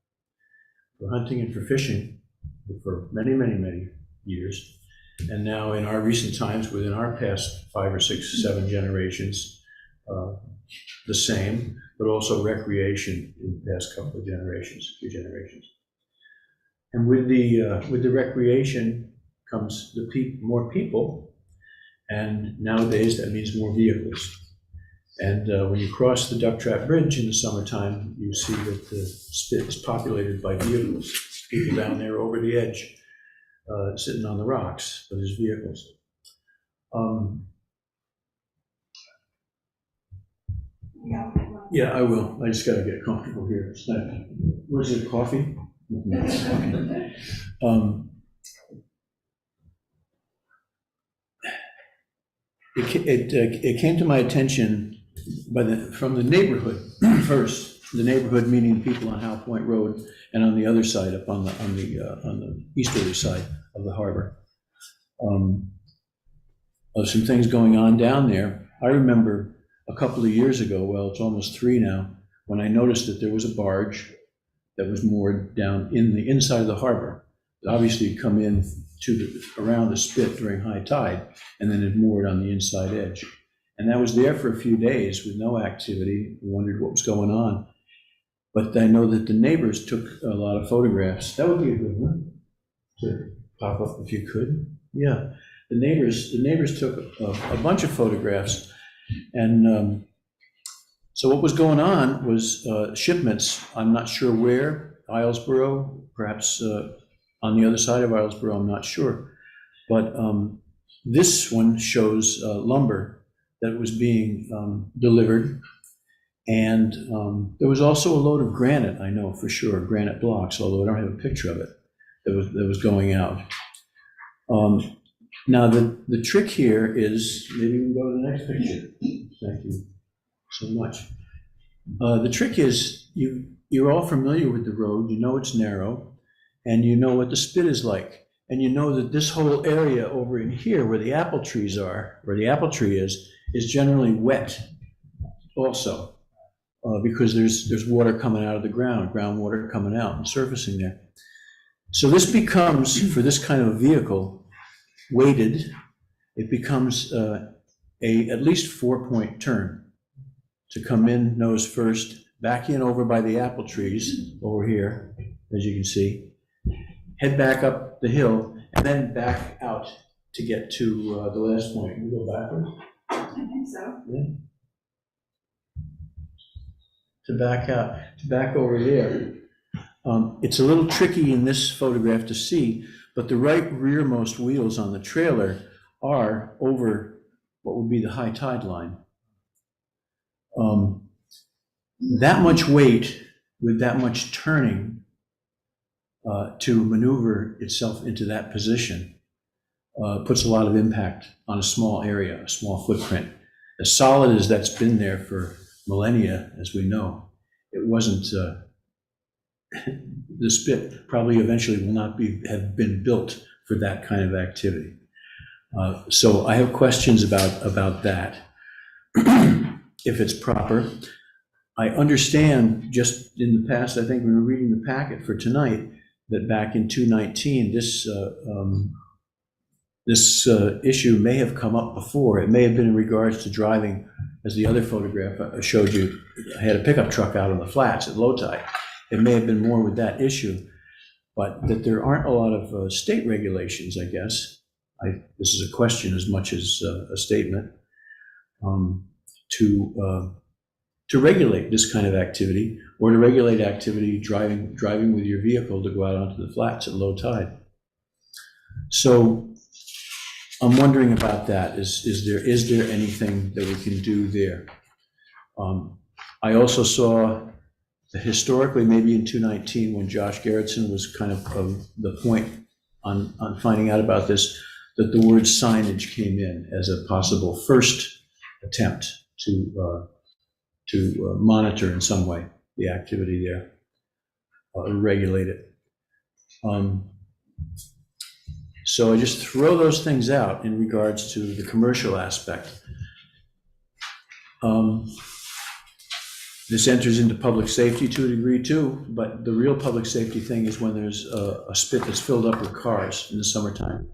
for hunting and for fishing for many, many, many years. And now in our recent times, within our past 5 or 6, 7 generations, the same, but also recreation in the past couple of generations, 2 generations. And with the recreation comes more people, and nowadays that means more vehicles. And when you cross the duck trap bridge in the summertime, you see that the spit is populated by vehicles. People down there over the edge, sitting on the rocks, but there's vehicles. Yeah, I will. I just got to get comfortable here. It's not, where's the coffee? it came to my attention from the neighborhood first, the neighborhood meaning people on Howe Point Road and on the other side, up on the easterly side of the harbor. Of some things going on down there. I remember a couple of years ago, well, it's almost 3 now, when I noticed that there was a barge that was moored down in the inside of the harbor. It obviously had come in around the spit during high tide, and then it moored on the inside edge. And that was there for a few days with no activity. We wondered what was going on. But I know that the neighbors took a lot of photographs. That would be a good one to pop up if you could. Yeah, the neighbors took a bunch of photographs, and so what was going on was shipments. I'm not sure where, Islesboro, perhaps on the other side of Islesboro, I'm not sure. But this one shows lumber that was being delivered. And there was also a load of granite, I know for sure, granite blocks, although I don't have a picture of it, that was going out. Now, the trick here is, maybe we can go to the next picture. Thank you so much. The trick is, you're all familiar with the road, you know it's narrow, and you know what the spit is like. And you know that this whole area over in here where the apple trees are, where the apple tree is generally wet also. Because there's water coming out of the groundwater coming out and surfacing there. So this becomes, for this kind of a vehicle, weighted, it becomes at least 4-point turn to come in nose first, back in over by the apple trees over here, as you can see, head back up the hill, and then back out to get to the last point. Can we go backwards? I think so. Yeah. To back out, to back over there. It's a little tricky in this photograph to see, but the right rearmost wheels on the trailer are over what would be the high tide line. That much weight with that much turning to maneuver itself into that position puts a lot of impact on a small area, a small footprint. As solid as that's been there for millennia, as we know, it wasn't, the spit probably eventually will not have been built for that kind of activity. So I have questions about that, if it's proper. I understand just in the past, I think when we were reading the packet for tonight, that back in 2019, this issue may have come up before. It may have been in regards to driving, as the other photograph I showed you, I had a pickup truck out on the flats at low tide. It may have been more with that issue, but that there aren't a lot of state regulations, I guess. This is a question as much as a statement, to regulate this kind of activity, or to regulate activity driving with your vehicle to go out onto the flats at low tide. So I'm wondering about that. Is there anything that we can do there? I also saw that historically, maybe in 2019, when Josh Gerritsen was kind of the point on finding out about this, that the word signage came in as a possible first attempt to monitor in some way the activity there, regulate it. So I just throw those things out in regards to the commercial aspect. This enters into public safety to a degree too, but the real public safety thing is when there's a spit that's filled up with cars in the summertime.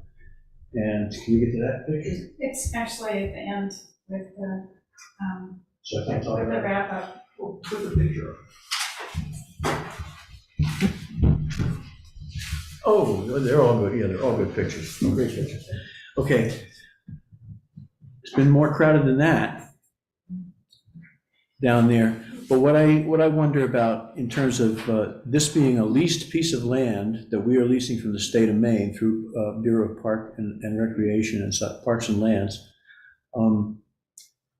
And can you get to that picture? It's actually at the end with the, So I can't talk with the about it. wrap up. Put the picture up. Oh, they're all good. Yeah, they're all good pictures. Great pictures. Okay. It's been more crowded than that down there. But what I wonder about in terms of this being a leased piece of land that we are leasing from the state of Maine through Bureau of Park and Recreation and Parks and Lands,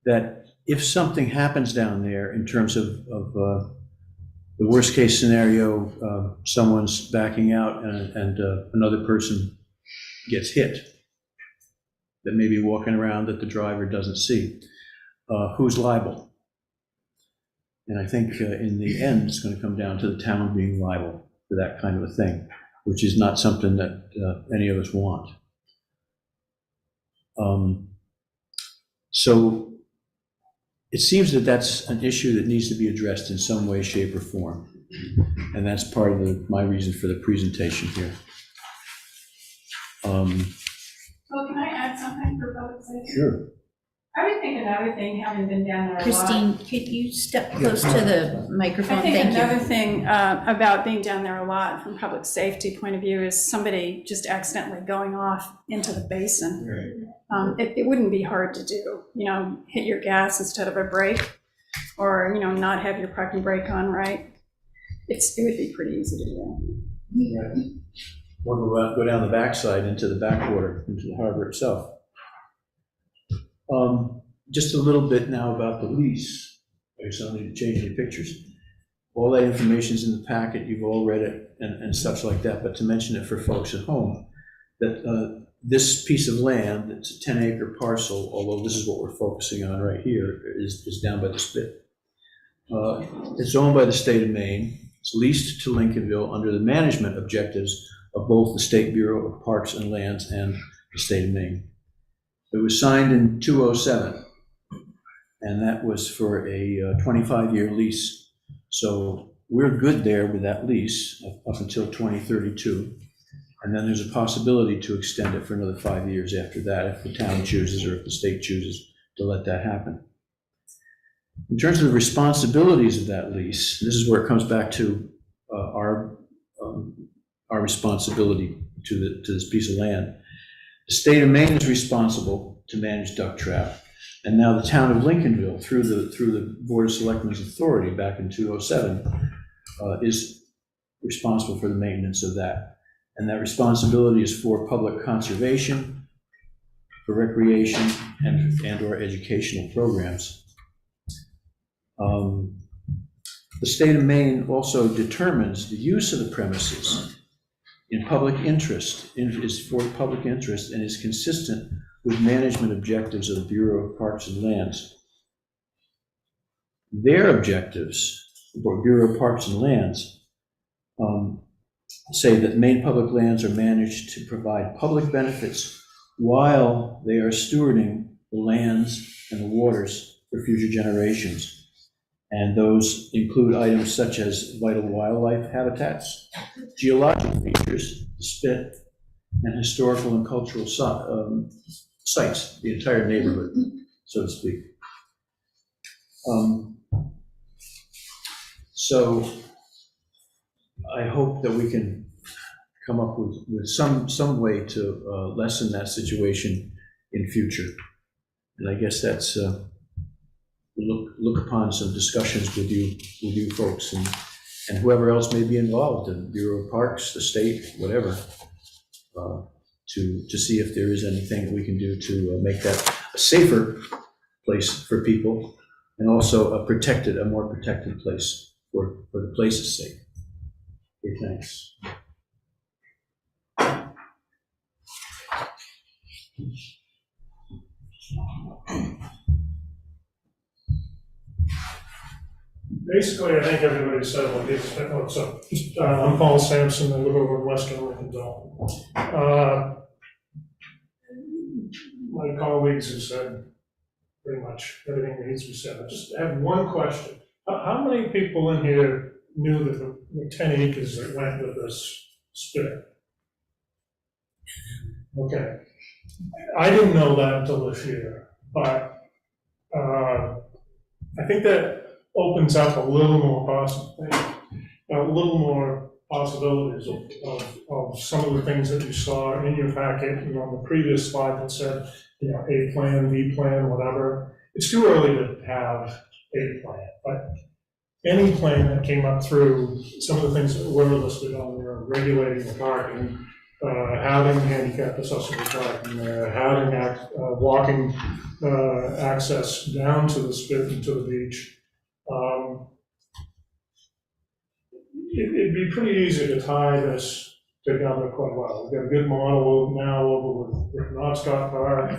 that if something happens down there in terms of the worst case scenario, someone's backing out and another person gets hit, that may be walking around that the driver doesn't see. Who's liable? And I think in the end, it's going to come down to the town being liable for that kind of a thing, which is not something that any of us want. So it seems that that's an issue that needs to be addressed in some way, shape, or form. And that's part of my reason for the presentation here. Well, can I add something for public safety? Sure. I would think another thing, having been down there a lot. Christine, could you step close to the microphone? I think Thank another you. thing about being down there a lot from public safety point of view is somebody just accidentally going off into the basin. It wouldn't be hard to do, hit your gas instead of a brake, or, not have your parking brake on right. It would be pretty easy to do. Right. Or go down the backside into the backwater, into the harbor itself. Just a little bit now about the lease. I guess I don't need to change any pictures. All that information's in the packet, you've all read it and such like that, but to mention it for folks at home, that this piece of land, it's a 10-acre parcel, although this is what we're focusing on right here, is down by the spit. It's owned by the state of Maine. It's leased to Lincolnville under the management objectives of both the State Bureau of Parks and Lands and the state of Maine. It was signed in 2007, and that was for a 25-year lease. So we're good there with that lease up until 2032. And then there's a possibility to extend it for another 5 years after that if the town chooses or if the state chooses to let that happen. In terms of the responsibilities of that lease, this is where it comes back to our responsibility to this piece of land. The state of Maine is responsible to manage duck trap, and now the town of Lincolnville, through the Board of Selectmen's authority back in 2007, is responsible for the maintenance of that. And that responsibility is for public conservation, for recreation, and or educational programs. The state of Maine also determines the use of the premises in public interest, is for public interest, and is consistent with management objectives of the Bureau of Parks and Lands. Their objectives, for Bureau of Parks and Lands, say that Maine public lands are managed to provide public benefits while they are stewarding the lands and the waters for future generations. And those include items such as vital wildlife habitats, geological features, the spit, and historical and cultural sites, the entire neighborhood, so to speak. So I hope that we can come up with some way to lessen that situation in future. And I guess that's look upon some discussions with you folks and whoever else may be involved, in the Bureau of Parks, the state, whatever, to see if there is anything that we can do to make that a safer place for people, and also a more protected place for the place's sake. Okay, thanks. Basically, I think everybody said what they said. What's up? I'm Paul Sampson. I live over in Western Lincolnville. My colleagues have said pretty much everything that needs to be said. I just have one question. How many people in here knew that the 10 acres that went with this spit? Okay. I didn't know that until this year, but I think that opens up a little more possibilities of some of the things that you saw in your packet, on the previous slide that said, A plan, B plan, whatever. It's too early to have a plan, but any plan that came up through some of the things that were listed on there, regulating the parking, having handicap accessible parking, having walking access down to the spit and to the beach. It'd be pretty easy to tie this together quite well. We've got a good model now over with Knobscott Park.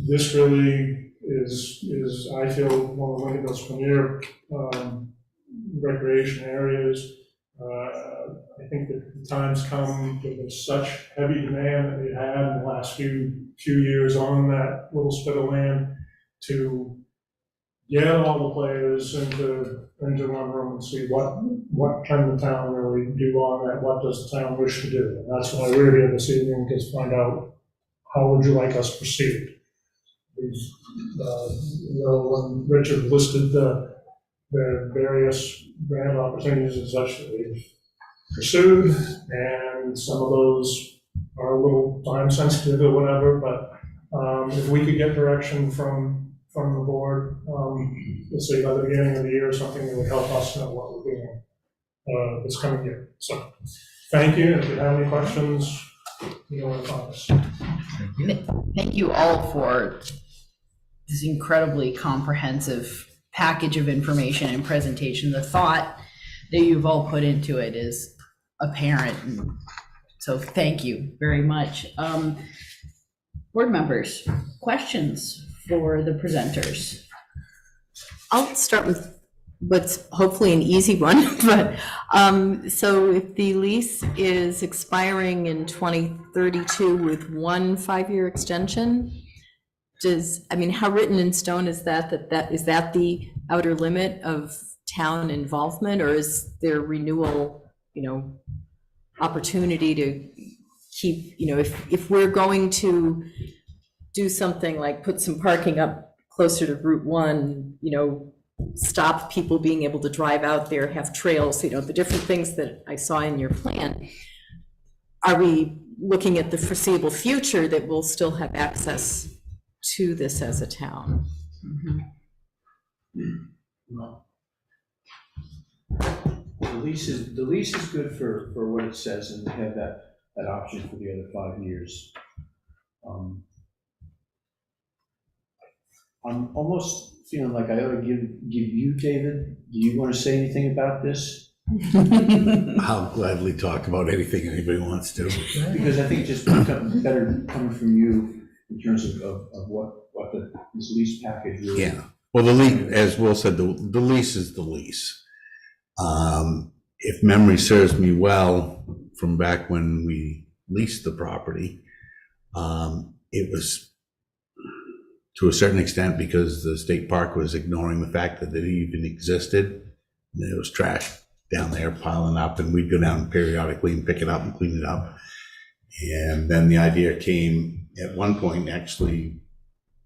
This really is, I feel, one of Lincolnville's premier recreation areas. I think that the time's come with such heavy demand that we had in the last few years on that little spit of land to get all the players into one room and see what can the town really do on that, what does the town wish to do. And that's why we're here this evening, to find out how would you like us to proceed. When Richard listed the various grant opportunities and such that we've pursued, and some of those are a little time sensitive or whatever, but if we could get direction from the board, let's say by the beginning of the year, or something that would help us know what we're doing this coming year. So, thank you. If you have any questions, you know where to find us. Thank you all for this incredibly comprehensive package of information and presentation. The thought that you've all put into it is apparent. And so thank you very much. Board members, questions for the presenters? I'll start with what's hopefully an easy one, but so if the lease is expiring in 2032 with one 5-year extension, how written in stone is that is that the outer limit of town involvement, or is there renewal, opportunity to keep, if we're going to do something like put some parking up closer to Route 1, stop people being able to drive out there, have trails, the different things that I saw in your plan. Are we looking at the foreseeable future that we'll still have access to this as a town? Well, the lease is good for what it says, and to have that option for the other 5 years. I'm almost feeling like I ought to give you, David, do you want to say anything about this? I'll gladly talk about anything anybody wants to. Because I think it's just better coming from you in terms of what this lease package really. Yeah, well, the lease, as Will said, the lease is the lease. If memory serves me well, from back when we leased the property, it was to a certain extent because the state park was ignoring the fact that it even existed. And there was trash down there piling up, and we'd go down periodically and pick it up and clean it up. And then the idea came at one point, actually,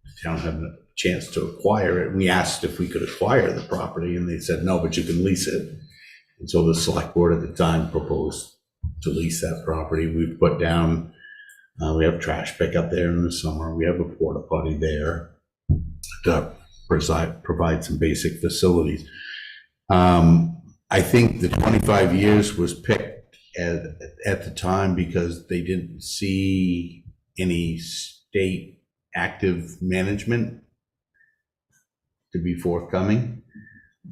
the town had a chance to acquire it. We asked if we could acquire the property, and they said, no, but you can lease it. And so the select board at the time proposed to lease that property. We've put down, we have trash pickup there in the summer. We have a porta potty there to provide some basic facilities. I think the 25 years was picked at the time because they didn't see any state active management to be forthcoming.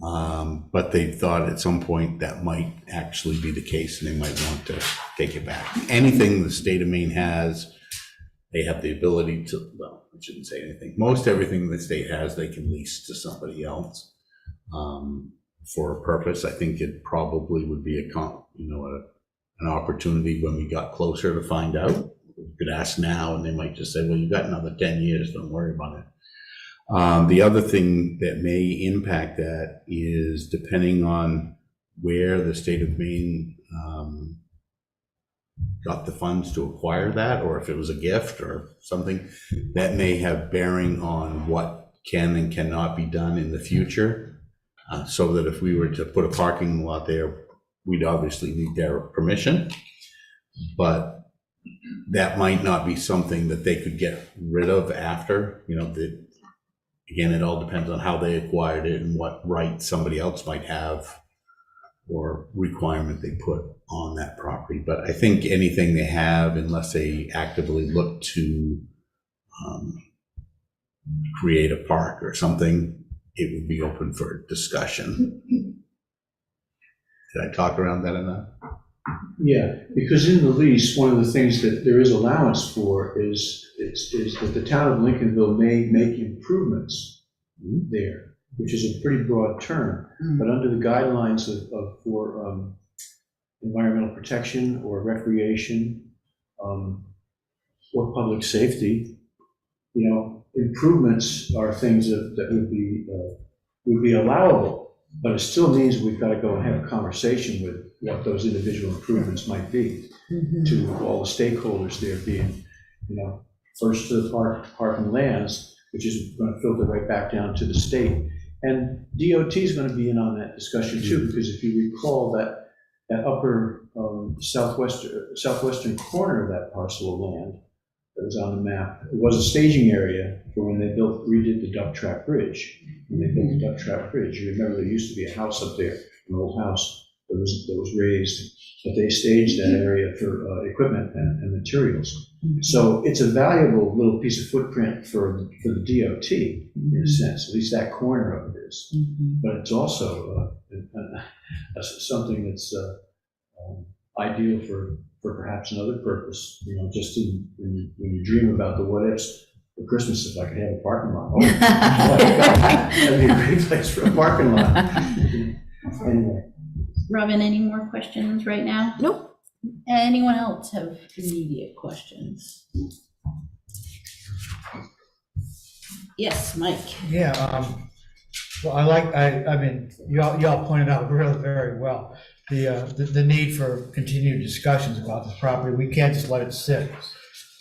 But they thought at some point that might actually be the case, and they might want to take it back. Anything the state of Maine has, they have the ability to, well, I shouldn't say anything. Most everything the state has, they can lease to somebody else for a purpose. I think it probably would be an opportunity when we got closer to find out. We could ask now, and they might just say, well, you've got another 10 years, don't worry about it. The other thing that may impact that is depending on where the state of Maine got the funds to acquire that, or if it was a gift or something, that may have bearing on what can and cannot be done in the future. So that if we were to put a parking lot there, we'd obviously need their permission, but that might not be something that they could get rid of after, again, it all depends on how they acquired it and what rights somebody else might have or requirement they put on that property. But I think anything they have, unless they actively look to create a park or something, it would be open for discussion. Did I talk around that enough? Yeah, because in the lease, one of the things that there is allowance for is that the town of Lincolnville may make improvements there, which is a pretty broad term. But under the guidelines for environmental protection or recreation or public safety, improvements are things that would be allowable. But it still means we've got to go and have a conversation with what those individual improvements might be to all the stakeholders there being, first to the park and lands, which is going to filter right back down to the state. And DOT is going to be in on that discussion too, because if you recall that upper southwestern corner of that parcel of land that was on the map, it was a staging area for when they redid the duck trap bridge. When they built the duck trap bridge, you remember there used to be a house up there, an old house that was raised, but they staged that area for equipment and materials. So it's a valuable little piece of footprint for the DOT in a sense, at least that corner of it is. But it's also something that's ideal for perhaps another purpose, just when you dream about the what ifs. For Christmas, if I could have a parking lot. Oh, that'd be a great place for a parking lot. Anyway. Robin, any more questions right now? Nope. Anyone else have immediate questions? Yes, Mike. Yeah, well, I mean, y'all pointed out really very well, the need for continued discussions about this property. We can't just let it sit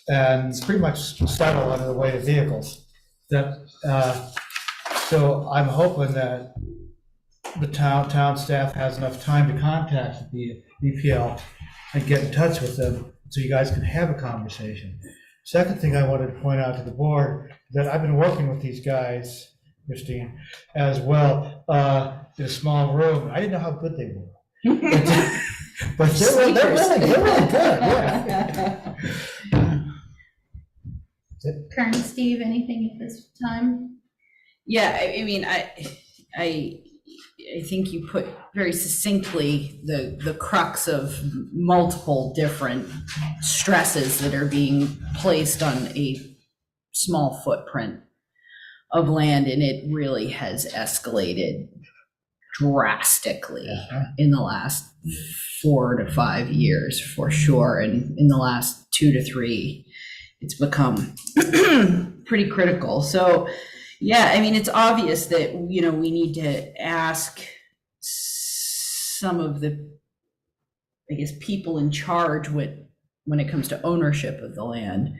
and pretty much settle under the weight of vehicles. So I'm hoping that the town staff has enough time to contact the BPL and get in touch with them so you guys can have a conversation. Second thing I wanted to point out to the board, that I've been working with these guys, Christine, as well, in a small room. I didn't know how good they were. But they're really good, yeah. Karen, Steve, anything at this time? Yeah, I mean, I think you put very succinctly the crux of multiple different stresses that are being placed on a small footprint of land, and it really has escalated drastically in the last 4 to 5 years for sure, and in the last 2 to 3 it's become pretty critical. So yeah, I mean, it's obvious that, we need to ask some of the, I guess, people in charge when it comes to ownership of the land.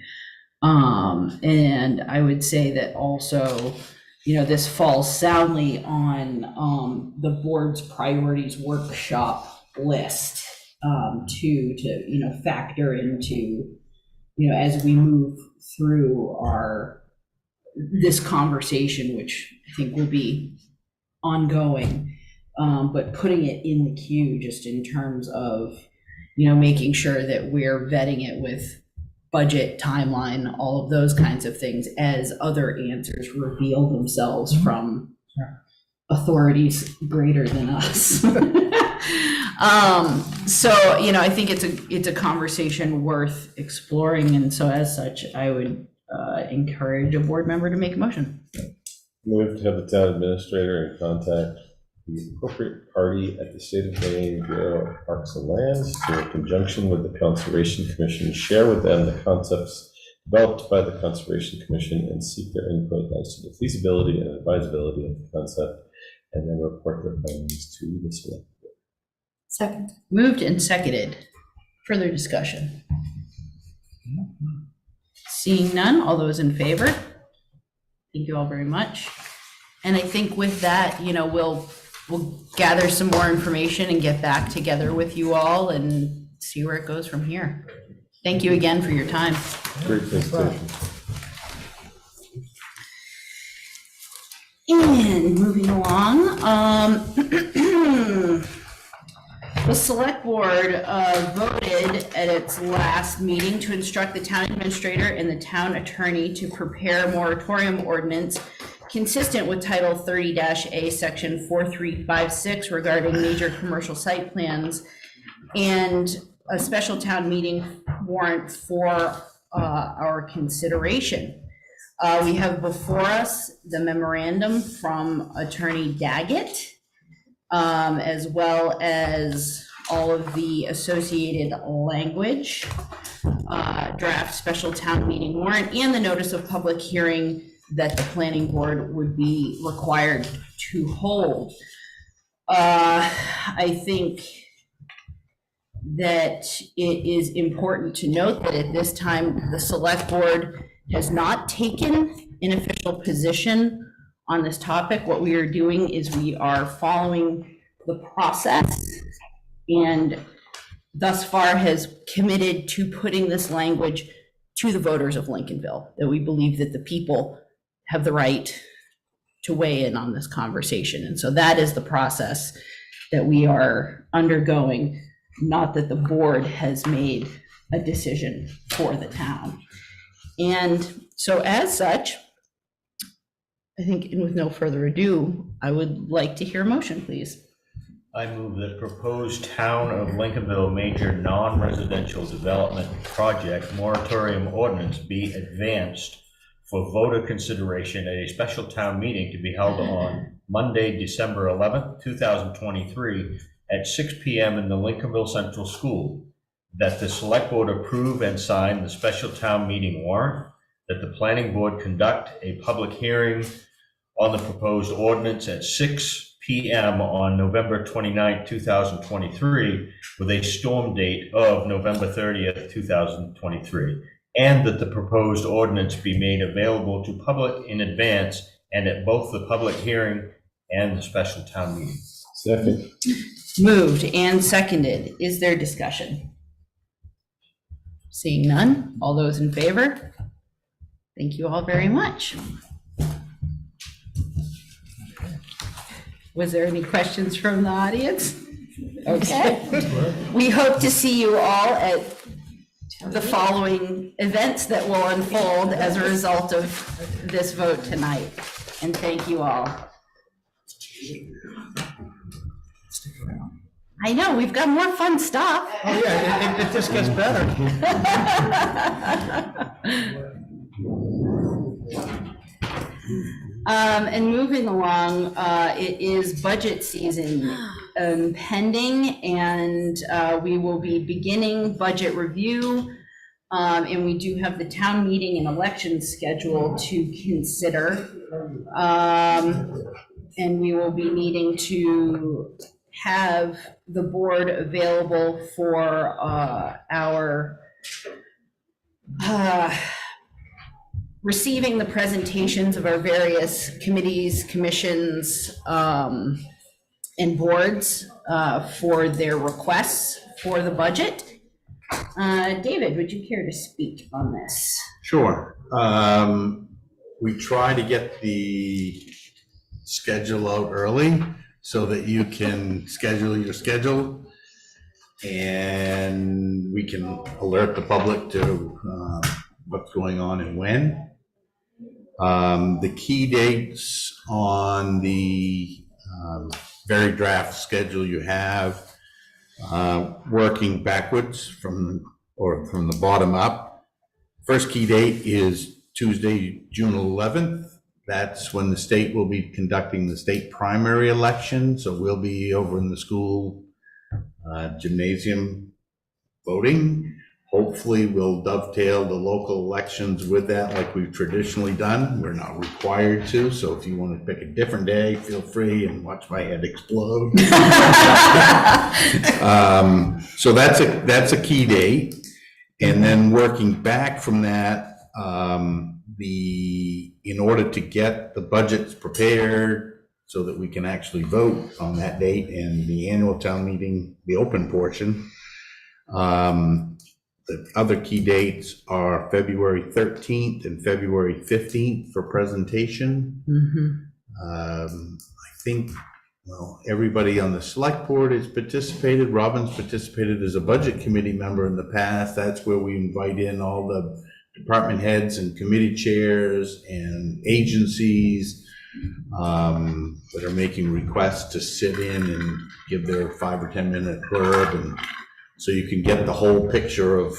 And I would say that also, this falls soundly on the board's priorities workshop list to factor into, as we move through this conversation, which I think will be ongoing, but putting it in the queue just in terms of, making sure that we're vetting it with budget, timeline, all of those kinds of things as other answers reveal themselves from authorities greater than us. So, I think it's a conversation worth exploring. And so as such, I would encourage a board member to make a motion. Move to have the town administrator in contact the appropriate party at the State of Maine Bureau of Parks and Lands to, in conjunction with the Conservation Commission, share with them the concepts developed by the Conservation Commission and seek their input as to the feasibility and advisability of the concept, and then report their findings to the select board. Second. Moved and seconded. Further discussion? Seeing none, all those in favor? Thank you all very much. And I think with that, we'll gather some more information and get back together with you all and see where it goes from here. Thank you again for your time. Great presentation. And moving along, the select board voted at its last meeting to instruct the town administrator and the town attorney to prepare a moratorium ordinance consistent with Title 30-A, Section 4356 regarding major commercial site plans and a special town meeting warrant for our consideration. We have before us the memorandum from Attorney Daggett, as well as all of the associated language, draft special town meeting warrant, and the notice of public hearing that the planning board would be required to hold. I think that it is important to note that at this time, the select board has not taken an official position on this topic. What we are doing is we are following the process, and thus far has committed to putting this language to the voters of Lincolnville, that we believe that the people have the right to weigh in on this conversation. And so that is the process that we are undergoing, not that the board has made a decision for the town. And so as such, I think, and with no further ado, I would like to hear a motion, please. I move that proposed Town of Lincolnville major non-residential development project moratorium ordinance be advanced for voter consideration at a special town meeting to be held on Monday, December 11th, 2023 at 6 p.m. in the Lincolnville Central School, that the select board approve and sign the special town meeting warrant, that the planning board conduct a public hearing on the proposed ordinance at 6 p.m. on November 29th, 2023, with a storm date of November 30th, 2023, and that the proposed ordinance be made available to public in advance and at both the public hearing and the special town meeting. Second. Moved and seconded. Is there discussion? Seeing none, all those in favor? Thank you all very much. Was there any questions from the audience? Okay. We hope to see you all at the following events that will unfold as a result of this vote tonight. And thank you all. I know, we've got more fun stuff. Oh, yeah, it just gets better. And moving along, it is budget season pending, and we will be beginning budget review. And we do have the town meeting and election schedule to consider. And we will be needing to have the board available for our receiving the presentations of our various committees, commissions, and boards for their requests for the budget. David, would you care to speak on this? Sure. We try to get the schedule out early so that you can schedule your schedule, and we can alert the public to what's going on and when. The key dates on the very draft schedule you have, working backwards from the bottom up. First key date is Tuesday, June 11th. That's when the state will be conducting the state primary election. So we'll be over in the school gymnasium voting. Hopefully we'll dovetail the local elections with that like we've traditionally done. We're not required to, so if you want to pick a different day, feel free and watch my head explode. So that's a key date. And then working back from that, in order to get the budgets prepared so that we can actually vote on that date and the annual town meeting, the open portion, the other key dates are February 13th and February 15th for presentation. I think, well, everybody on the select board has participated. Robin's participated as a budget committee member in the past. That's where we invite in all the department heads and committee chairs and agencies that are making requests to sit in and give their 5 or 10 minute blurb and so you can get the whole picture of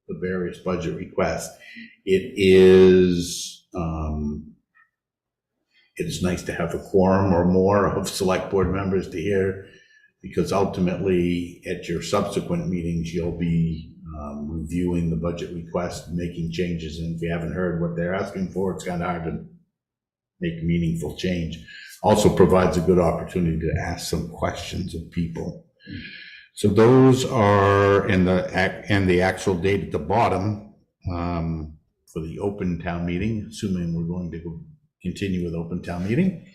the various budget requests. It is nice to have a quorum or more of select board members to hear, because ultimately at your subsequent meetings, you'll be reviewing the budget request, making changes, and if you haven't heard what they're asking for, it's kind of hard to make meaningful change. Also provides a good opportunity to ask some questions of people. So those are, and the actual date at the bottom for the open town meeting, assuming we're going to continue with open town meeting.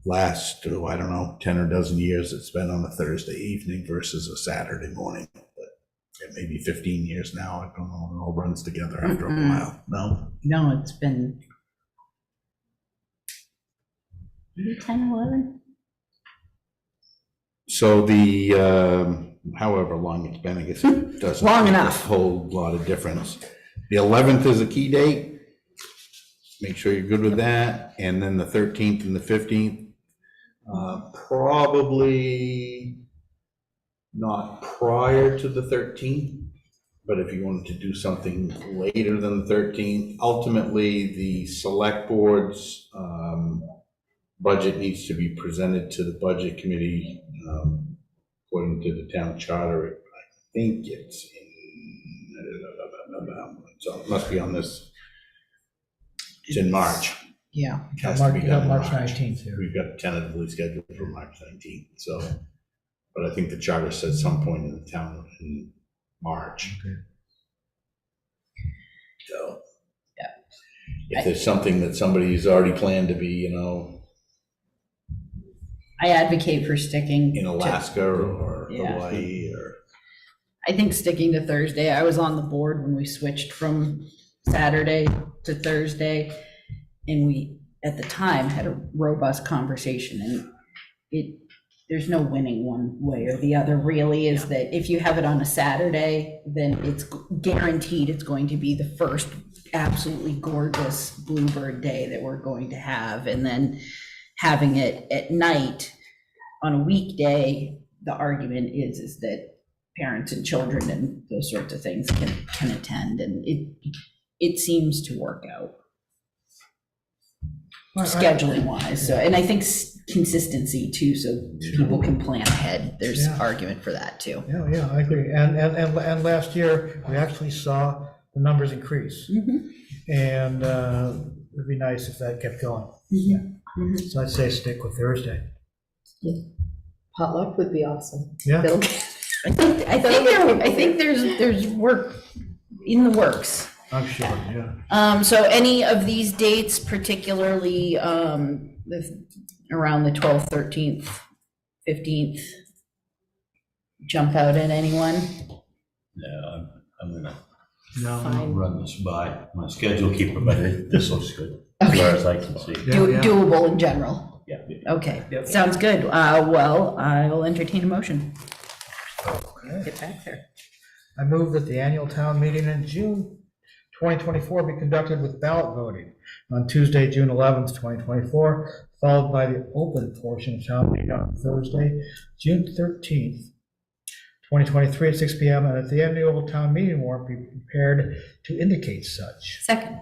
Last, I don't know, 10 or dozen years, it's been on a Thursday evening versus a Saturday morning. But maybe 15 years now, I don't know, it all runs together after a while. No, it's been maybe 10, 11. So the, however long it's been, I guess it doesn't Long make enough. a whole lot of difference. The 11th is a key date. Make sure you're good with that. And then the 13th and the 15th, probably not prior to the 13th, but if you wanted to do something later than the 13th, ultimately the select board's budget needs to be presented to the budget committee according to the town charter. I think it's in, so it must be on this. It's in March. Yeah. It has to be done in March 19th here. We've got tentatively scheduled for March 19th, so, but I think the charter says some point in the town in March. Okay. So, Yeah. if there's something that somebody's already planned to be, I advocate for sticking in to- Alaska or Yeah. Hawaii or. I think sticking to Thursday. I was on the board when we switched from Saturday to Thursday, and we, at the time, had a robust conversation, and there's no winning one way or the other, really, is that if you have it on a Saturday, then it's guaranteed it's going to be the first absolutely gorgeous bluebird day that we're going to have, and then having it at night on a weekday, the argument is that parents and children and those sorts of things can attend, and it seems to work out scheduling wise. So, and I think consistency too, so people can plan ahead. There's Yeah. argument for that too. Yeah, I agree. And last year, we actually saw the numbers increase. And it'd be nice if that kept going. So I'd say stick with Thursday. Potluck would be awesome. Yeah. I think there's work in the works. I'm sure, yeah. So any of these dates, particularly around the 12th, 13th, 15th, jump out at anyone? Yeah, I'm gonna No. run this by my schedule keeper, but this looks good, as far as I can see. Yeah. Doable in general? Yeah. Okay, sounds good. Well, I'll entertain a motion. Okay. Get back there. I move that the annual town meeting in June 2024 be conducted with ballot voting on Tuesday, June 11th, 2024, followed by the open portion of town meeting on Thursday, June 13th, 2023 at 6 p.m. and at the annual town meeting warrant be prepared to indicate such. Second.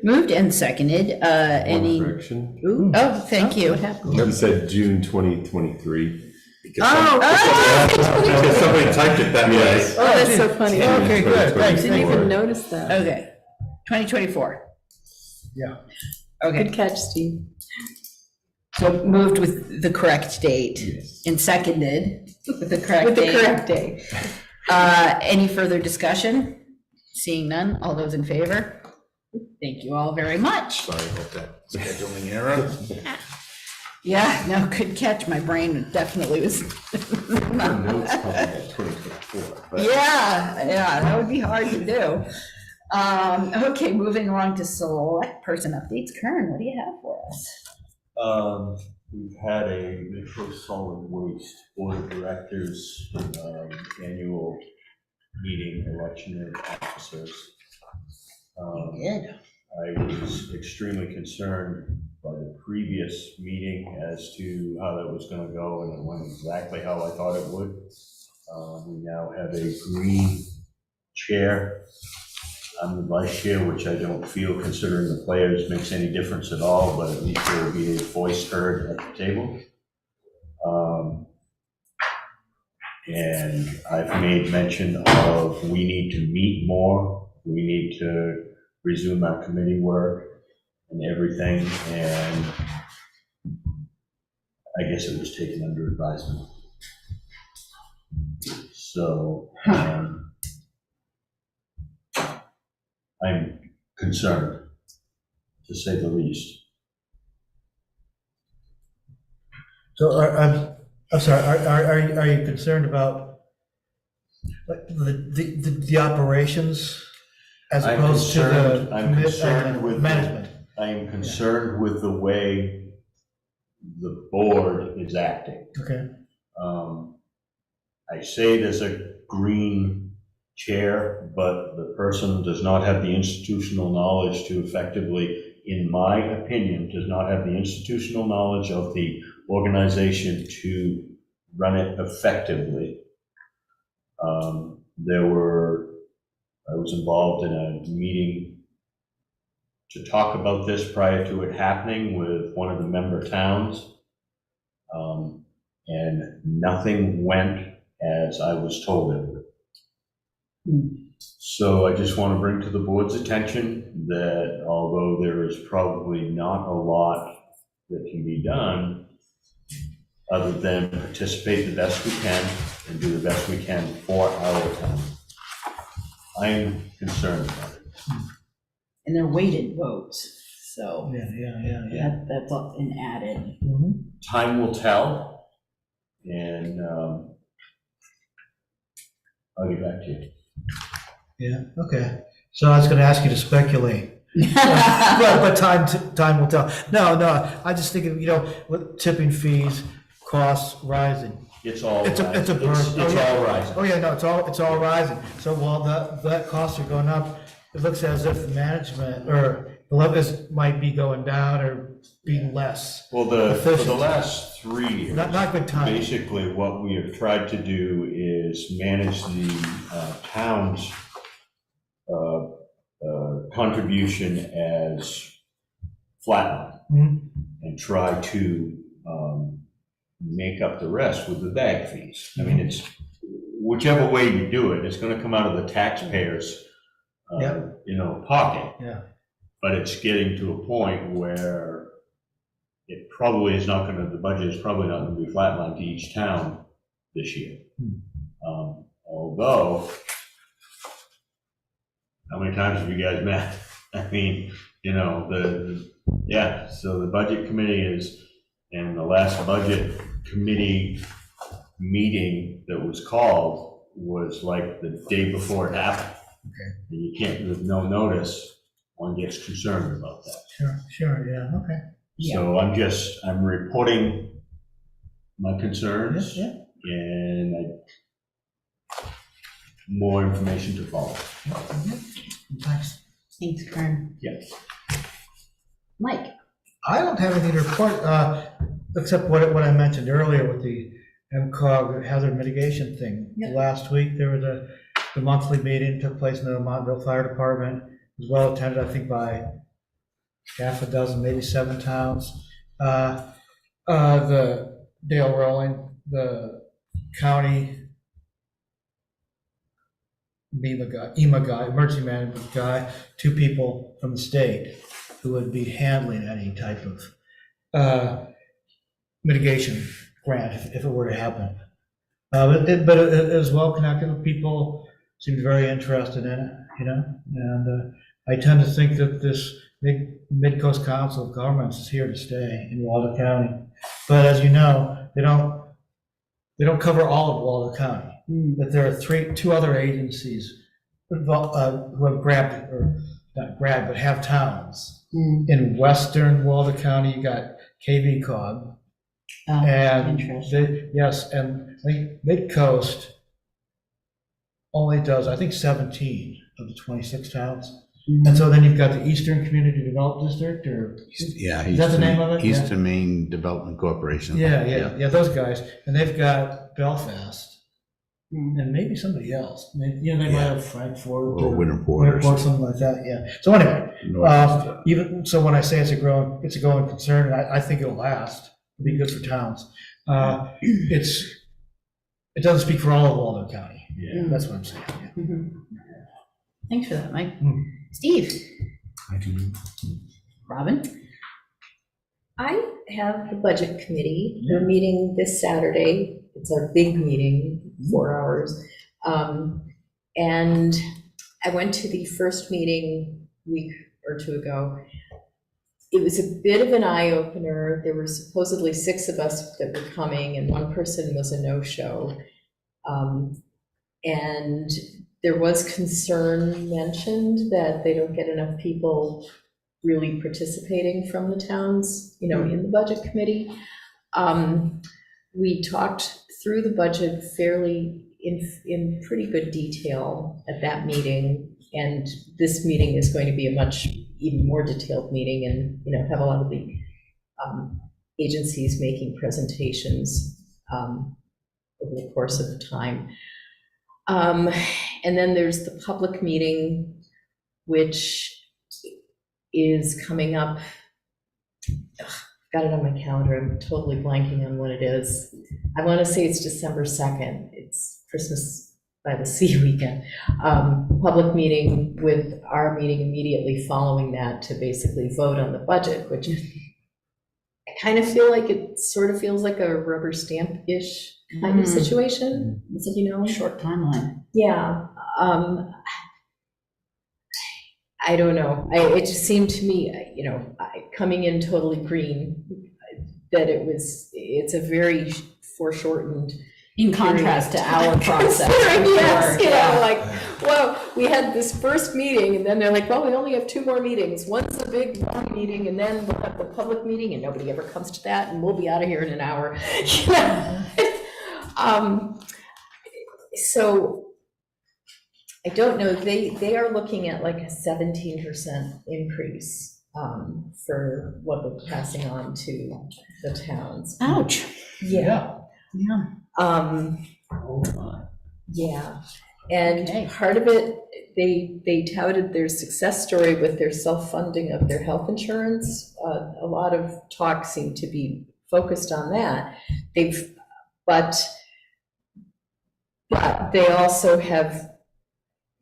Moved and seconded. Any? Correction. Ooh, oh, thank you. What happened? You said June 2023. Because somebody typed it that way. Yes. Oh, that's so funny. Okay, good, thanks. Didn't even notice that. Okay. 2024. Yeah. Okay. Good catch, Steve. So moved with the correct date and seconded with the correct With the date. correct date. Any further discussion? Seeing none, all those in favor? Thank you all very much. Sorry about that scheduling error. Yeah, no, good catch. My brain definitely was. Notes probably at 2024, but Yeah, that would be hard to do. Okay, moving along to select person updates. Kern, what do you have for us? We've had a Metro Solid Waste Board of Directors annual meeting, election of officers. Good. I was extremely concerned by the previous meeting as to how that was going to go, and it went exactly how I thought it would. We now have a green chair. I'm the vice chair, which I don't feel, considering the players, makes any difference at all, but at least there will be a voice heard at the table. And I've made mention of we need to meet more, we need to resume our committee work and everything, and I guess it was taken under advisement. So I'm concerned, to say the least. So I'm sorry, are you concerned about like, the operations as opposed to the I'm concerned with management? I am concerned with the way the board is acting. Okay. I say there's a green chair, but the person does not have the institutional knowledge to effectively, in my opinion, does not have the institutional knowledge of the organization to run it effectively. I was involved in a meeting to talk about this prior to it happening with one of the member towns. And nothing went as I was told it would. So I just want to bring to the board's attention that although there is probably not a lot that can be done, other than participate the best we can and do the best we can for our town, I am concerned about it. And they're weighted votes, so Yeah. that's an added. Time will tell, and I'll get back to you. Yeah, okay. So I was gonna ask you to speculate. But time will tell. No, I just think, with tipping fees, costs rising. It's all It's a rising. burden. It's all rising. Oh, yeah, no, it's all rising. So while that costs are going up, it looks as if management or the levies might be going down or being less. Well, for efficient. the last 3 years, Not good time. basically what we have tried to do is manage the town's contribution as flatline and try to make up the rest with the bag fees. I mean, it's whichever way you do it, it's going to come out of the taxpayers' pocket. Yeah. But it's getting to a point where it probably is not going to, the budget is probably not going to be flatlined to each town this year. Although, how many times have you guys met? I mean, so the budget committee is, and the last budget committee meeting that was called was like the day before it happened. Okay. And you can't, with no notice, one gets concerned about that. Sure, yeah, okay. So I'm reporting my concerns. Yeah. And more information to follow. Thanks. Thanks, Karen. Yes. Mike? I don't have anything to report, except what I mentioned earlier with the MCOG hazard mitigation thing. Yep. Last week, there was the monthly meeting took place in the Montville Fire Department, as well attended, I think, by half a dozen, maybe 7 towns. The Dale Rowling, the county EMA guy, emergency management guy, 2 people from the state who would be handling any type of mitigation grant if it were to happen. But it was well connected with people, seemed very interested in it, and I tend to think that this Mid-Coast Council of Governments is here to stay in Waldo County. But as you know, they don't cover all of Waldo County. But there are 2 other agencies who have grabbed, or not grabbed, but have towns. In western Waldo County, you got KV-COG. And and I think Mid-Coast only does, I think, 17 of the 26 towns. And so then you've got the Eastern Community Development District, or is that the name of it? Eastern Maine Development Corporation. Yeah, those guys, and they've got Belfast, and maybe somebody else. They might have Frankfurt Or Winterport or something like that, yeah. So anyway, even, so when I say it's a going concern, I think it'll last, it'll be good for towns. It doesn't speak for all of Waldo County. Yeah. That's what I'm saying, yeah. Thanks for that, Mike. Hmm. Steve? I do. Robin? I have the budget committee. We're meeting this Saturday. It's our big meeting, 4 hours. And I went to the first meeting a week or two ago. It was a bit of an eye-opener. There were supposedly 6 of us that were coming, and 1 person was a no-show. And there was concern mentioned that they don't get enough people really participating from the towns, in the budget committee. We talked through the budget fairly in pretty good detail at that meeting, and this meeting is going to be a much even more detailed meeting, and have a lot of the agencies making presentations over the course of the time. And then there's the public meeting, which is coming up. Got it on my calendar. I'm totally blanking on what it is. I want to say it's December 2nd. It's Christmas by the Sea weekend. Public meeting with our meeting immediately following that to basically vote on the budget, which I kind of feel like it sort of feels like a rubber stamp-ish kind of situation. It's like, Short timeline. Yeah. I don't know. It just seemed to me, coming in totally green, that it's a very foreshortened. In contrast to our process. Yes, like, well, we had this first meeting, and then they're like, well, we only have 2 more meetings. One's a big, long meeting, and then we'll have the public meeting, and nobody ever comes to that, and we'll be out of here in an hour. So I don't know, they are looking at like a 17% increase for what they're passing on to the towns. Ouch. Yeah. Yeah. Yeah. And Okay. part of it, they touted their success story with their self-funding of their health insurance. A lot of talk seemed to be focused on that. But they also have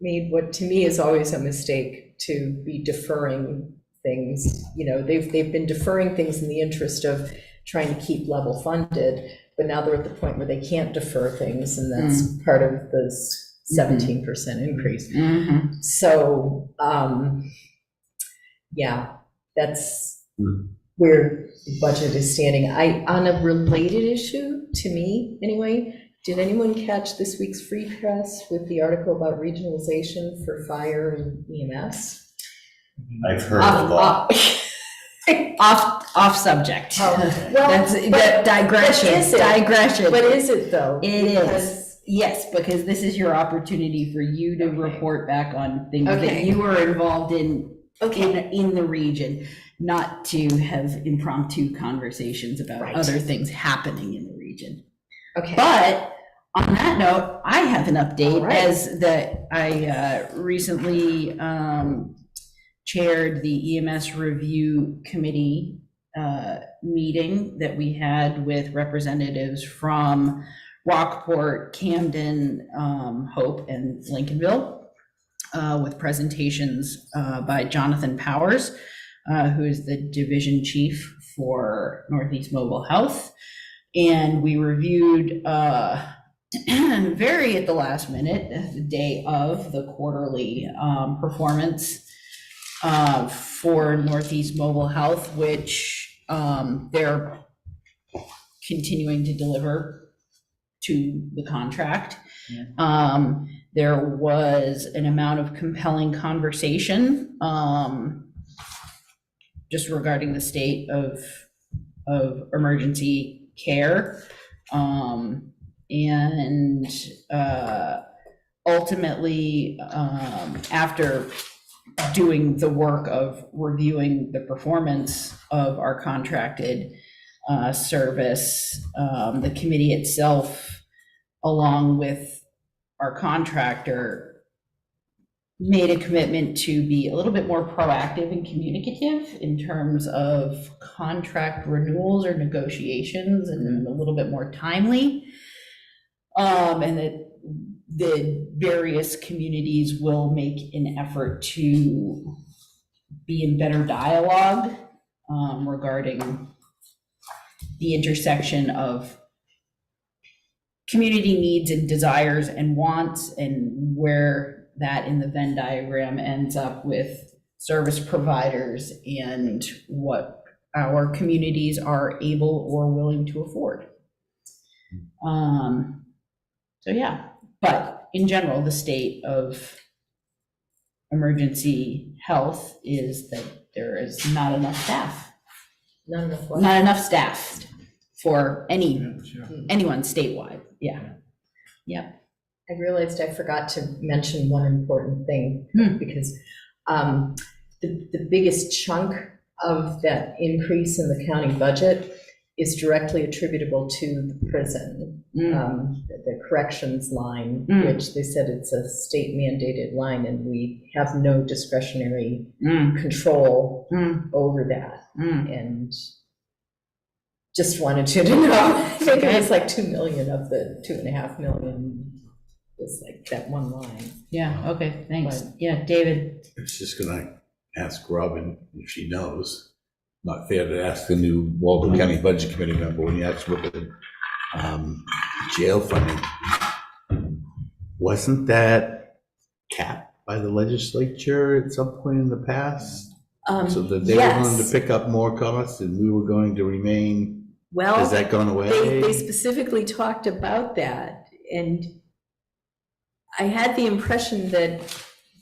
made what to me is always a mistake, to be deferring things. They've been deferring things in the interest of trying to keep level funded, but now they're at the point where they can't defer things, and that's part of this 17% increase. Mm-hmm. So, yeah, that's where the budget is standing. On a related issue, to me anyway, did anyone catch this week's Free Press with the article about regionalization for fire and EMS? I've heard of that. Off subject. Well, That's digression. Digression. But is it though? It is. Yes, because this is your opportunity for you to report back on things that you were involved in in the region, not to have impromptu conversations about other things happening in the region. Okay. But on that note, I have an update as I recently chaired the EMS Review Committee meeting that we had with representatives from Rockport, Camden, Hope, and Lincolnville, with presentations by Jonathan Powers, who is the division chief for Northeast Mobile Health. And we reviewed very at the last minute, the day of the quarterly performance for Northeast Mobile Health, which they're continuing to deliver to the contract. There was an amount of compelling conversation just regarding the state of emergency care. And ultimately, after doing the work of reviewing the performance of our contracted service, the committee itself, along with our contractor made a commitment to be a little bit more proactive and communicative in terms of contract renewals or negotiations, and a little bit more timely. And that the various communities will make an effort to be in better dialogue regarding the intersection of community needs and desires and wants, and where that in the Venn diagram ends up with service providers and what our communities are able or willing to afford. So yeah, but in general, the state of emergency health is that there is not enough staff. Not enough what? Not enough staff for anyone statewide, yeah. Yep. I realized I forgot to mention one important thing, because the biggest chunk of that increase in the county budget is directly attributable to the prison, the corrections line, which they said it's a state mandated line, and we have no discretionary control over that. And just wanted you to know, I think it was like 2 million of the 2.5 million. It's like that one line. Yeah, okay, thanks. Yeah, David. I was just gonna ask Robin if she knows. Not fair to ask the new Waldo County Budget Committee member when you asked what the jail funding. Wasn't that capped by the legislature at some point in the past? So that they were going to pick up more costs and we were going to remain, well, has that gone away? They specifically talked about that, and I had the impression that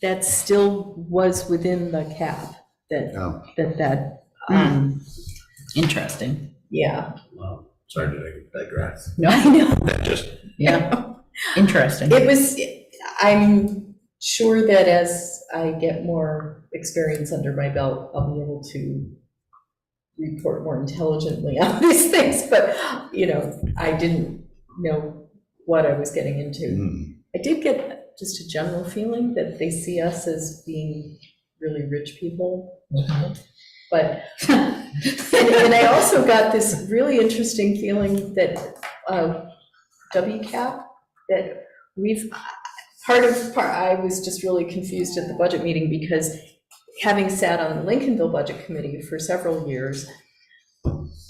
that still was within the cap, that Interesting. yeah. Well, sorry to digress. No, I know. That just, yeah, interesting. It was, I'm sure that as I get more experience under my belt, I'll be able to report more intelligently on these things, but, you know, I didn't know what I was getting into. I did get just a general feeling that they see us as being really rich people. But, and I also got this really interesting feeling that WCAP, that I was just really confused at the budget meeting, because having sat on the Lincolnville Budget Committee for several years,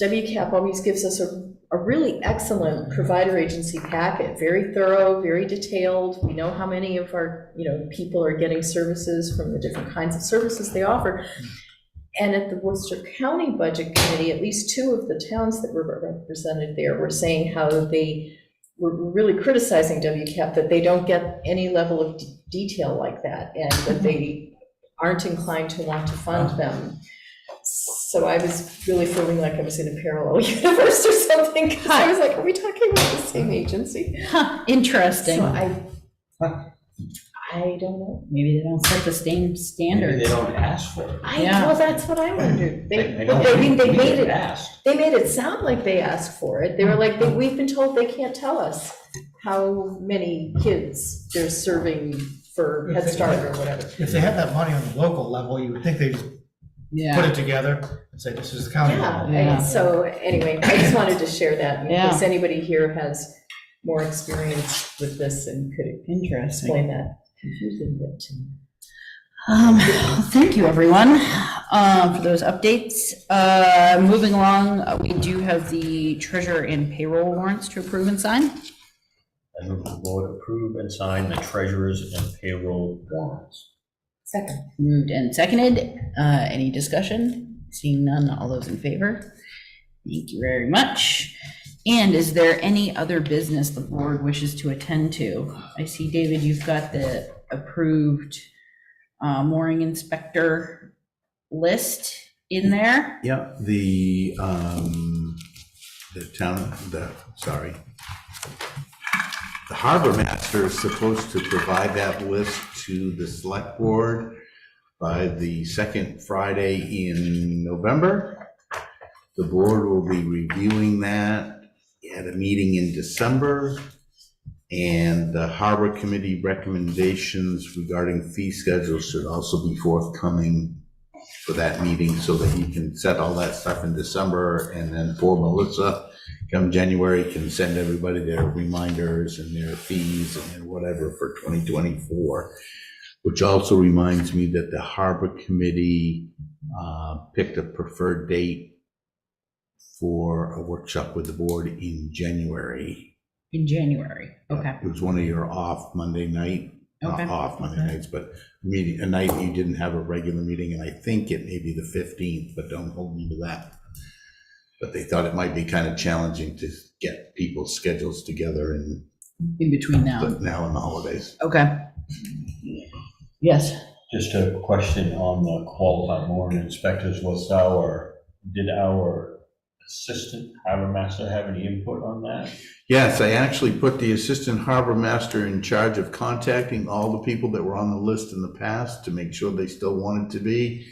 WCAP always gives us a really excellent provider agency packet, very thorough, very detailed. We know how many of our, people are getting services from the different kinds of services they offer. And at the Worcester County Budget Committee, at least 2 of the towns that were represented there were saying how they were really criticizing WCAP, that they don't get any level of detail like that, and that they aren't inclined to want to fund them. So I was really feeling like I was in a parallel universe or something, because I was like, are we talking about the same agency? Interesting. So I don't know. Maybe they don't set the same standards. Maybe they don't ask for it. Well, that's what I wondered. They made it sound like they asked for it. They were like, we've been told they can't tell us how many kids they're serving for Head Start or whatever. If they had that money on the local level, you would think they'd put it together and say, this is the county level. And so anyway, I just wanted to share that in case anybody here has more experience with this and could explain that confusing bit to me. Thank you, everyone, for those updates. Moving along, we do have the treasurer and payroll warrants to approve and sign. I move the board approve and sign the treasurer's and payroll warrants. Second. Moved and seconded. Any discussion? Seeing none, all those in favor? Thank you very much. And is there any other business the board wishes to attend to? I see, David, you've got the approved mooring inspector list in there. yeah, the harbor master is supposed to provide that list to the select board by the second Friday in November. The board will be reviewing that at a meeting in December, And the Harbor Committee recommendations regarding fee schedules should also be forthcoming for that meeting so that you can set all that stuff in December. And then for Melissa, come January, can send everybody their reminders and their fees and whatever for 2024. Which also reminds me that the Harbor Committee picked a preferred date for a workshop with the board in January. In January, okay. It was one of your off Monday night, not Okay. off Monday nights, but meeting, a night you didn't have a regular meeting, and I think it may be the 15th, but don't hold me to that. But they thought it might be kind of challenging to get people's schedules together In between now. and the holidays. Okay. Yes. Just a question on the qualified mooring inspectors. Did our assistant harbor master have any input on that? Yes, I actually put the assistant harbor master in charge of contacting all the people that were on the list in the past to make sure they still wanted to be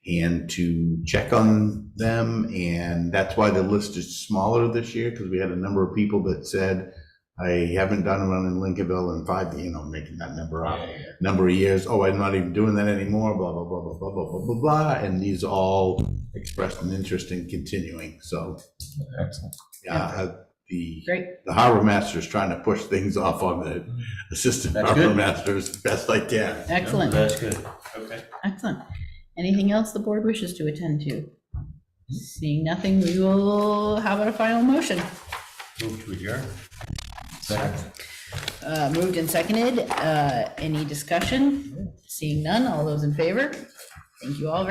and to check on them. And that's why the list is smaller this year, because we had a number of people that said, I haven't done one in Lincolnville in 5, making that number up, number of years. Oh, I'm not even doing that anymore, blah, blah, blah, blah, blah, blah, blah, blah, blah. And these all expressed an interest in continuing. So, Excellent. Great. the harbor master is trying to push things off on the assistant That's harbor good. master as best I can. Excellent. That's good. Okay. Excellent. Anything else the board wishes to attend to? Seeing nothing, we will, how about a final motion? Move to adjourn. Moved and seconded. Any discussion? Seeing none, all those in favor? Thank you all very